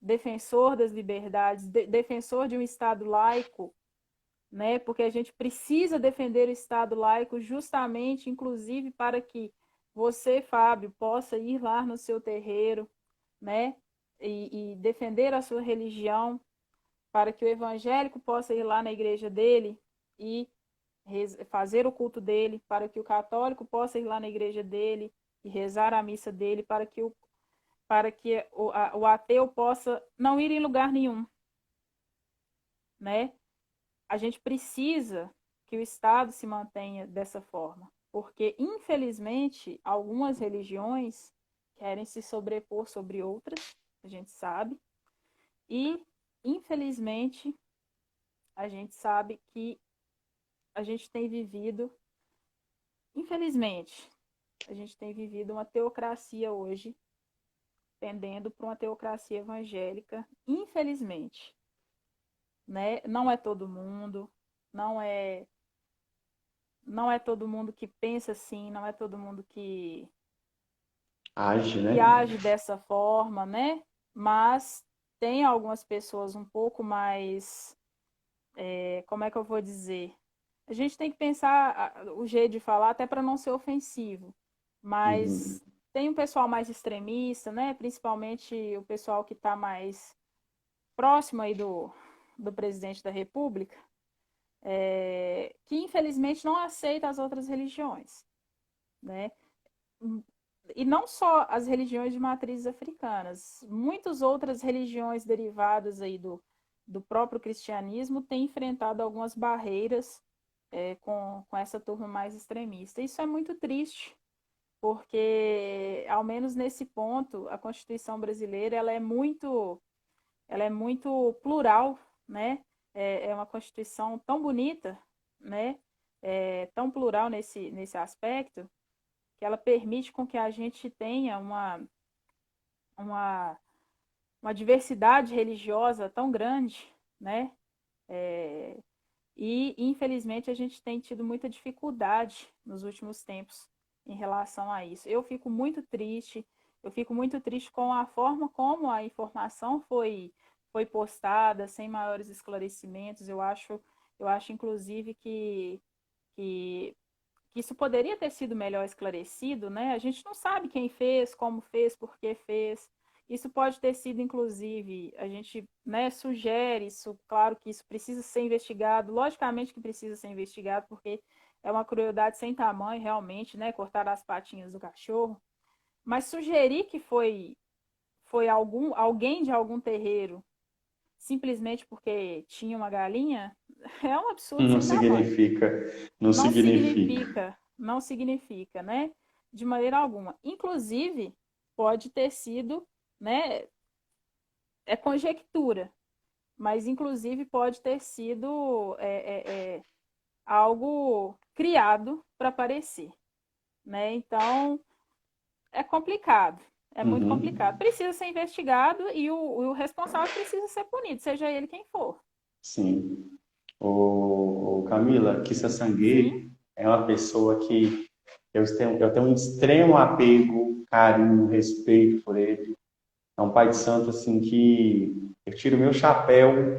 Speaker 2: defensor das liberdades, defensor de um Estado laico, né? Porque a gente precisa defender o Estado laico justamente, inclusive, para que você, Fábio, possa ir lá no seu terreiro, né? E defender a sua religião, para que o evangélico possa ir lá na igreja dele e fazer o culto dele, para que o católico possa ir lá na igreja dele e rezar a missa dele, para que o ateu possa não ir em lugar nenhum, né? A gente precisa que o Estado se mantenha dessa forma, porque, infelizmente, algumas religiões querem se sobrepor sobre outras, a gente sabe, e, infelizmente, a gente sabe que a gente tem vivido, infelizmente, a gente tem vivido uma teocracia hoje, pendendo para uma teocracia evangélica, infelizmente, né? Não é todo mundo, não é não é todo mundo que pensa assim, não é todo mundo
Speaker 1: Age,
Speaker 2: que
Speaker 1: né?
Speaker 2: age dessa forma, né? Mas tem algumas pessoas um pouco mais, como é que eu vou dizer? a gente tem que pensar o jeito de falar até para não ser ofensivo,
Speaker 1: Uhum.
Speaker 2: mas tem um pessoal mais extremista, né? Principalmente o pessoal que está mais próximo aí do presidente da República, que infelizmente não aceita as outras religiões, né? E não só as religiões de matrizes africanas, muitas outras religiões derivadas aí do próprio cristianismo têm enfrentado algumas barreiras com essa turma mais extremista. Isso é muito triste, porque, ao menos nesse ponto, a Constituição brasileira ela é muito plural, né? É uma Constituição tão bonita, né? Tão plural nesse aspecto, que ela permite com que a gente tenha uma, uma diversidade religiosa tão grande, né? É, e, infelizmente, a gente tem tido muita dificuldade nos últimos tempos em relação a isso. Eu fico muito triste com a forma como a informação foi postada, sem maiores esclarecimentos. Eu acho inclusive, que isso poderia ter sido melhor esclarecido, né? A gente não sabe quem fez, como fez, por que fez. Isso pode ter sido, inclusive, a gente, né, sugere isso, claro que isso precisa ser investigado, logicamente que precisa ser investigado, porque é uma crueldade sem tamanho, realmente, né? Cortar as patinhas do cachorro. Mas sugerir que foi alguém de algum terreiro, simplesmente porque tinha uma galinha, é um absurdo
Speaker 1: Não
Speaker 2: sem tamanho.
Speaker 1: significa, não significa.
Speaker 2: Não significa, né? De maneira alguma. Inclusive, pode ter sido, né? É conjectura, mas inclusive pode ter sido algo criado para aparecer, né? Então, é complicado, é muito complicado.
Speaker 1: Uhum.
Speaker 2: Precisa ser investigado e o responsável precisa ser punido, seja ele quem for.
Speaker 1: Sim. Camila, Kissa
Speaker 2: Sim,
Speaker 1: Sangue é uma pessoa que eu tenho um extremo apego, carinho, respeito por ele. É um pai de santo, assim, que eu tiro meu chapéu,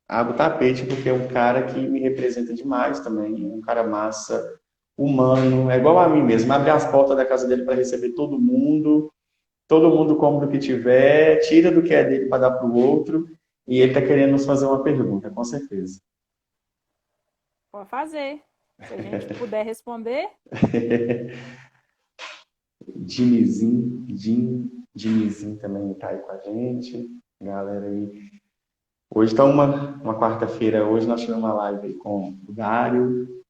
Speaker 1: abro o tapete, porque é um cara que me representa demais também. É um cara massa, humano, é igual a mim mesmo. Abre as portas da casa dele para receber todo mundo come do que tiver, tira do que é dele para dar para o outro, e ele está querendo nos fazer uma pergunta, com certeza.
Speaker 2: pode fazer. Se a gente puder responder,
Speaker 1: Jimizinho também está aí com a gente. Galera aí. Hoje está uma quarta-feira, hoje nós tivemos uma live aí com o Dário.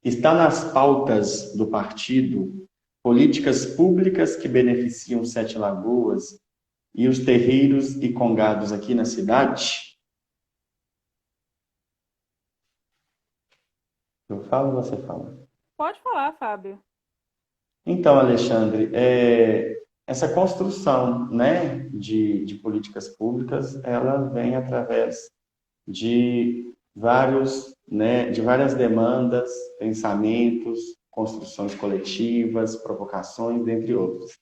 Speaker 1: Está nas pautas do partido políticas públicas que beneficiam Sete Lagoas e os terreiros e congados aqui na cidade? Eu falo, você fala.
Speaker 2: pode falar, Fábio.
Speaker 1: Então, Alexandre, essa construção, né, de políticas públicas, ela vem através de várias demandas, pensamentos, construções coletivas, provocações, entre outros.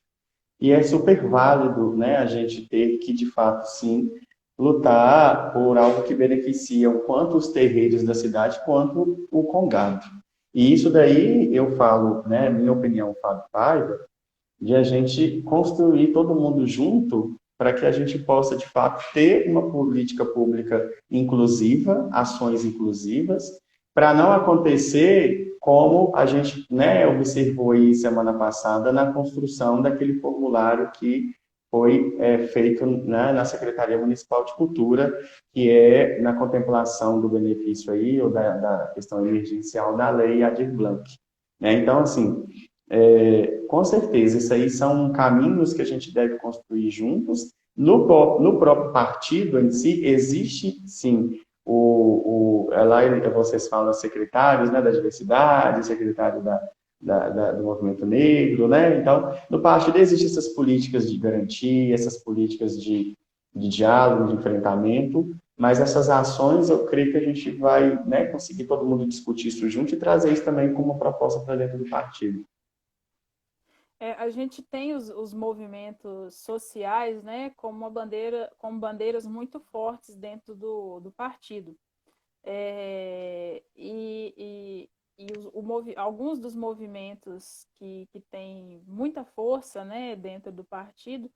Speaker 1: E é super válido, né, a gente ter que, de fato, sim, lutar por algo que beneficia tanto os terreiros da cidade quanto o congado. E isso daí eu falo, né, minha opinião, Fábio Paiva, de a gente construir todo mundo junto para que a gente possa, de fato, ter uma política pública inclusiva, ações inclusivas, para não acontecer como a gente, né, observou aí semana passada na construção daquele formulário que foi feito, né, na Secretaria Municipal de Cultura, que é na contemplação do benefício aí, ou da questão emergencial da lei Aldir Blanc. Né? Então, assim, com certeza, isso aí são caminhos que a gente deve construir juntos. No próprio partido em si, existe, sim, lá vocês falam secretários, né, da diversidade, secretário do movimento negro, né? Então, no partido existem essas políticas de garantia, essas políticas de diálogo, de enfrentamento, mas essas ações, eu creio que a gente vai, né, conseguir todo mundo discutir isso junto e trazer isso também como proposta para dentro do partido.
Speaker 2: A gente tem os movimentos sociais, né, como uma bandeira, como bandeiras muito fortes dentro do partido. Alguns dos movimentos que têm muita força, né, dentro do partido,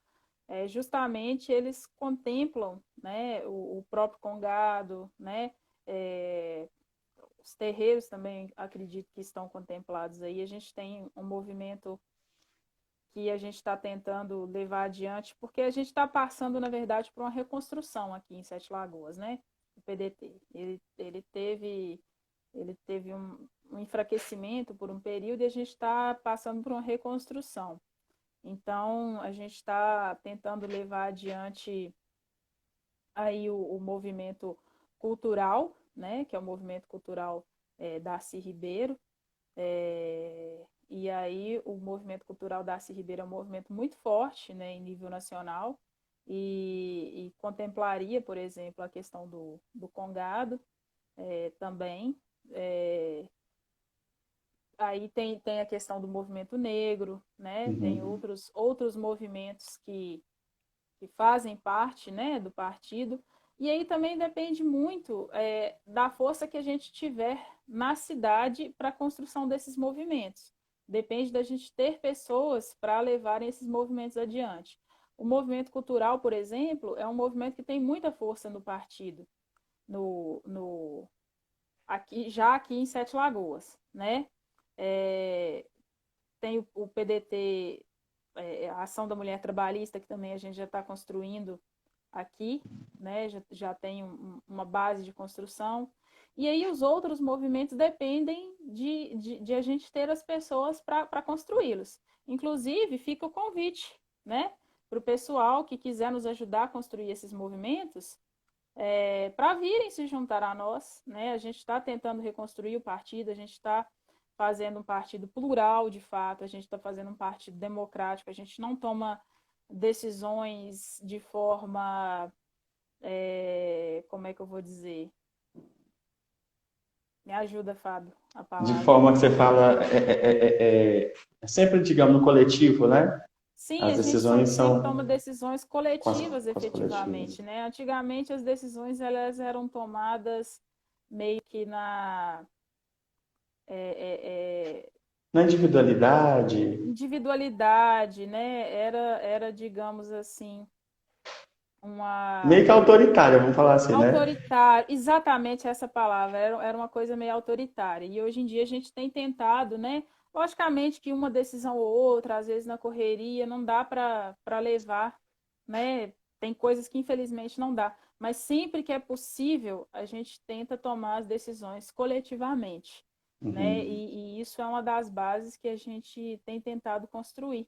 Speaker 2: justamente eles contemplam, né, o próprio Congado, né, é, os terreiros também acredito que estão contemplados aí. A gente tem um movimento que a gente está tentando levar adiante, porque a gente está passando, na verdade, por uma reconstrução aqui em Sete Lagoas, né? O PDT. Ele teve um enfraquecimento por um período e a gente está passando por uma reconstrução. Então, a gente está tentando levar adiante aí o movimento cultural, né? Que é o movimento cultural Darcy Ribeiro, e aí o movimento cultural Darcy Ribeiro é um movimento muito forte, né, em nível nacional e contemplaria, por exemplo, a questão do Congado também. É, aí tem a questão do movimento negro, né? Tem
Speaker 1: Uhum.
Speaker 2: outros movimentos que fazem parte, né, do partido. E aí também depende muito da força que a gente tiver na cidade para a construção desses movimentos. Depende da gente ter pessoas para levarem esses movimentos adiante. O movimento cultural, por exemplo, é um movimento que tem muita força no partido, no, no, aqui em Sete Lagoas, né? É, tem o PDT, a Ação da Mulher Trabalhista, que também a gente já está construindo aqui, né? Já tem uma base de construção. E aí os outros movimentos dependem de a gente ter as pessoas para construí-los. Inclusive, fica o convite, né? Para o pessoal que quiser nos ajudar a construir esses movimentos, para virem se juntar a nós, né? A gente está tentando reconstruir o partido, a gente está fazendo um partido plural, de fato, a gente está fazendo um partido democrático, a gente não toma decisões de forma, como é que eu vou dizer? Me ajuda, Fábio, a
Speaker 1: De
Speaker 2: palavra.
Speaker 1: forma que você fala, sempre, digamos, no coletivo, né?
Speaker 2: Sim,
Speaker 1: As
Speaker 2: a gente
Speaker 1: decisões
Speaker 2: sempre
Speaker 1: são
Speaker 2: toma decisões
Speaker 1: com as,
Speaker 2: coletivas,
Speaker 1: com as coletivas.
Speaker 2: efetivamente, né? Antigamente as decisões elas eram tomadas meio que na é, é, é,
Speaker 1: Na individualidade,
Speaker 2: individualidade, né? Era, digamos assim, uma
Speaker 1: meio que autoritária, vamos falar assim, né?
Speaker 2: autoritário, exatamente essa palavra, era uma coisa meio autoritária. E hoje em dia a gente tem tentado, né? Logicamente que uma decisão ou outra, às vezes na correria, não dá para levar, né? Tem coisas que infelizmente não dá. Mas sempre que é possível, a gente tenta tomar as decisões coletivamente, né?
Speaker 1: Uhum,
Speaker 2: E isso é uma das bases que a gente tem tentado construir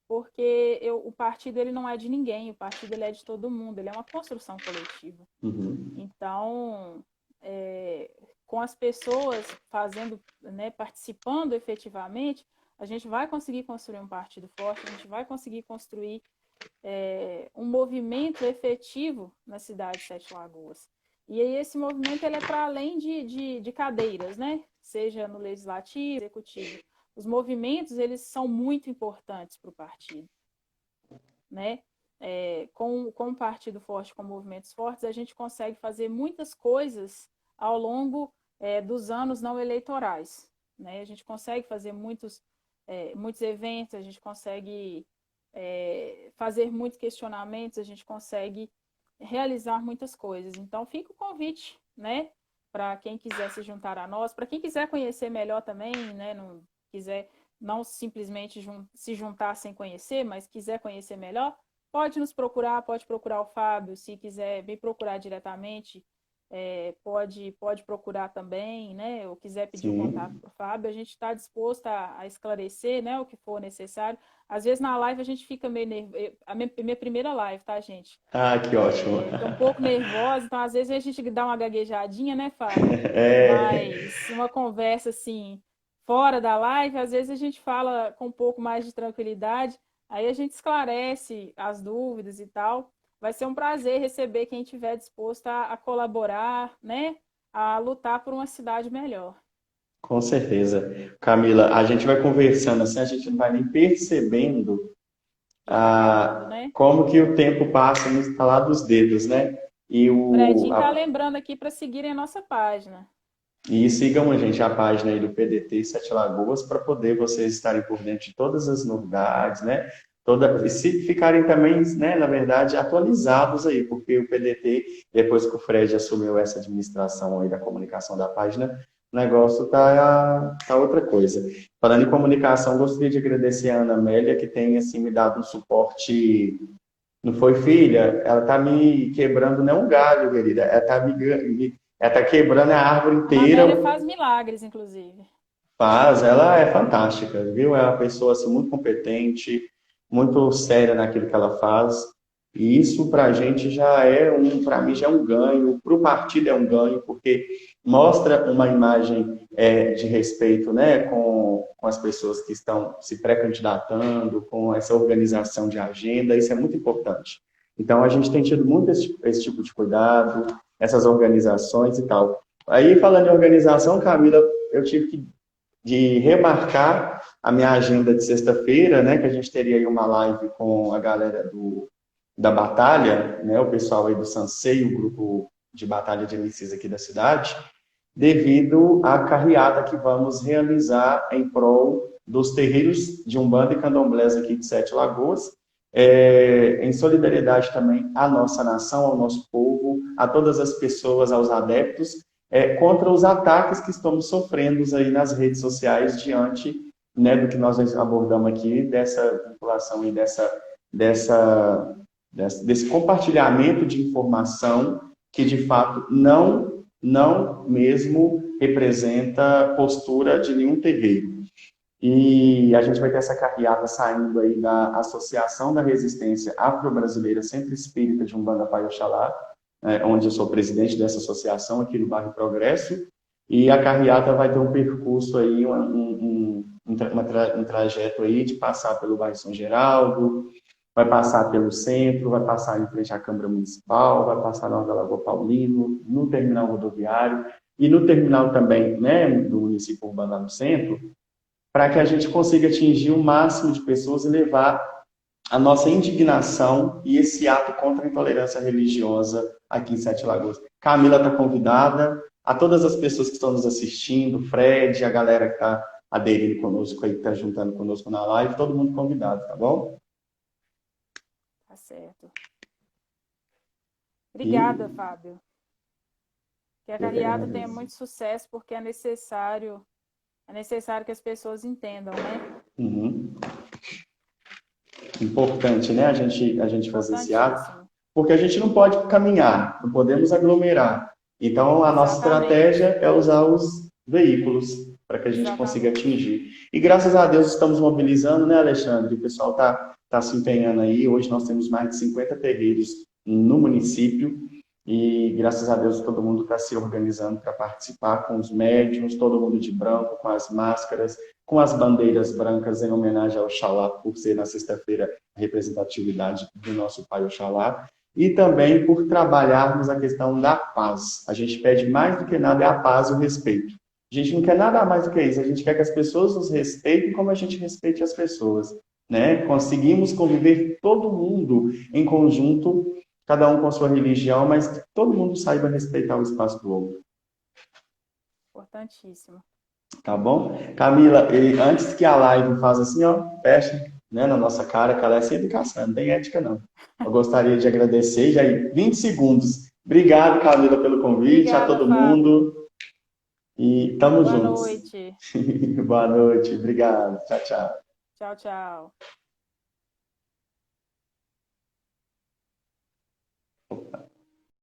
Speaker 2: o partido ele não é de ninguém, o partido ele é de todo mundo, ele é uma construção coletiva.
Speaker 1: uhum.
Speaker 2: Então, é, com as pessoas fazendo, né, participando efetivamente, a gente vai conseguir construir um partido forte, a gente vai conseguir construir um movimento efetivo na cidade de Sete Lagoas. E aí esse movimento ele é para além de cadeiras, né? Seja no legislativo, executivo. Os movimentos eles são muito importantes para o partido, né? Com um partido forte, com movimentos fortes, a gente consegue fazer muitas coisas ao longo dos anos não eleitorais, né? A gente consegue fazer muitos eventos, a gente consegue fazer muitos questionamentos, a gente consegue realizar muitas coisas. Então, fica o convite, né? Para quem quiser se juntar a nós, para quem quiser conhecer melhor também, né? Não quiser não simplesmente se juntar sem conhecer, mas quiser conhecer melhor, pode nos procurar, pode procurar o Fábio, se quiser me procurar diretamente, pode procurar também, né? Ou quiser pedir o contato
Speaker 1: Sim.
Speaker 2: para o Fábio, a gente está disposto a esclarecer, né, o que for necessário. Às vezes na live a gente fica meio nervoso. A minha primeira live, tá, gente?
Speaker 1: Ah, que ótimo.
Speaker 2: Tô um pouco nervosa, então às vezes a gente dá uma gaguejadinha, né, Fábio?
Speaker 1: É,
Speaker 2: Mas uma conversa assim, fora da live, às vezes a gente fala com um pouco mais de tranquilidade, aí a gente esclarece as dúvidas e tal. Vai ser um prazer receber quem estiver disposto a colaborar, né? A lutar por uma cidade melhor.
Speaker 1: Com certeza. Camila, a gente vai conversando assim, a gente não vai nem percebendo
Speaker 2: Vai rápido, né?
Speaker 1: como que o tempo passa no estalar dos dedos, né? E, o,
Speaker 2: Fredinho tá
Speaker 1: a-
Speaker 2: lembrando aqui para seguirem a nossa página.
Speaker 1: e sigam a gente, a página aí do PDT Sete Lagoas, para poder vocês estarem por dentro de todas as novidades, né? E se ficarem também, né, na verdade, atualizados aí, porque o PDT, depois que o Fred assumiu essa administração aí da comunicação da página, o negócio tá outra coisa. Falando em comunicação, gostaria de agradecer a Ana Amélia, que tem, assim, me dado um suporte. Não foi, filha? Ela tá me quebrando não um galho, querida. Ela tá quebrando a árvore
Speaker 2: A Amélia
Speaker 1: inteira.
Speaker 2: faz milagres, inclusive.
Speaker 1: Faz, ela é fantástica, viu? É uma pessoa assim, muito competente, muito séria naquilo que ela faz. E isso para a gente para mim já é um ganho, para o partido é um ganho, porque mostra uma imagem de respeito, né, com as pessoas que estão se pré-candidatando, com essa organização de agenda, isso é muito importante. Então a gente tem tido muito esse tipo de cuidado, essas organizações e tal. Aí, falando em organização, Camila, eu tive que de remarcar a minha agenda de sexta-feira, né, que a gente teria aí uma live com a galera da Batalha, né, o pessoal aí do Sansei, o grupo de batalha de MCs aqui da cidade, devido à carreata que vamos realizar em prol dos terreiros de Umbanda e Candomblés aqui de Sete Lagoas, em solidariedade também à nossa nação, ao nosso povo, a todas as pessoas, aos adeptos, contra os ataques que estamos sofrendo aí nas redes sociais diante, né, do que nós abordamos aqui, dessa vinculação e desse compartilhamento de informação que, de fato, não mesmo representa postura de nenhum terreiro. E a gente vai ter essa carreata saindo aí da Associação da Resistência Afro-Brasileira Centro Espírita de Umbanda Pai Oxalá, onde eu sou presidente dessa associação aqui no bairro Progresso, e a carreata vai ter um percurso aí, um trajeto aí de passar pelo bairro São Geraldo, vai passar pelo centro, vai passar em frente à Câmara Municipal, vai passar na Orla Lagoa Paulino, no terminal rodoviário, e no terminal também, né, do município urbano lá no centro, para que a gente consiga atingir o máximo de pessoas e levar a nossa indignação e esse ato contra a intolerância religiosa aqui em Sete Lagoas. Camila está convidada, a todas as pessoas que estão nos assistindo, Fred, a galera que está aderindo conosco aí, que está juntando conosco na live, todo mundo convidado, tá bom?
Speaker 2: Tá certo.
Speaker 1: E
Speaker 2: Obrigada, Fábio. Que a
Speaker 1: eu que
Speaker 2: carreata tenha
Speaker 1: agradeço.
Speaker 2: muito sucesso, porque é necessário que as pessoas entendam, né?
Speaker 1: Uhum. Importante, né, a gente fazer esse ato,
Speaker 2: Importantíssimo.
Speaker 1: porque a gente não pode caminhar, não podemos aglomerar. Então, a nossa estratégia
Speaker 2: Exatamente.
Speaker 1: é usar os veículos para que a gente consiga
Speaker 2: Exatamente.
Speaker 1: atingir. E graças a Deus estamos mobilizando, né, Alexandre? O pessoal tá se empenhando aí. Hoje nós temos mais de 50 terreiros no município e graças a Deus todo mundo está se organizando para participar com os médiuns, todo mundo de branco, com as máscaras, com as bandeiras brancas em homenagem ao Oxalá, por ser na sexta-feira a representatividade do nosso Pai Oxalá, e também por trabalharmos a questão da paz. A gente pede mais do que nada é a paz e o respeito. A gente não quer nada mais do que isso, a gente quer que as pessoas nos respeitem como a gente respeite as pessoas. Né? Conseguimos conviver todo mundo em conjunto, cada um com a sua religião, mas que todo mundo saiba respeitar o espaço do outro.
Speaker 2: Importantíssimo.
Speaker 1: Tá bom? Camila, e antes que a live faça assim, ó, fecha, né, na nossa cara, que ela é sem educação, não tem ética, não. Eu gostaria de agradecer, já aí, 20 segundos. Obrigado, Camila, pelo convite, a
Speaker 2: Obrigada,
Speaker 1: todo
Speaker 2: Fábio.
Speaker 1: mundo. E tamo
Speaker 2: Boa
Speaker 1: juntos.
Speaker 2: noite.
Speaker 1: Boa noite, obrigado. Tchau, tchau.
Speaker 2: Tchau, tchau.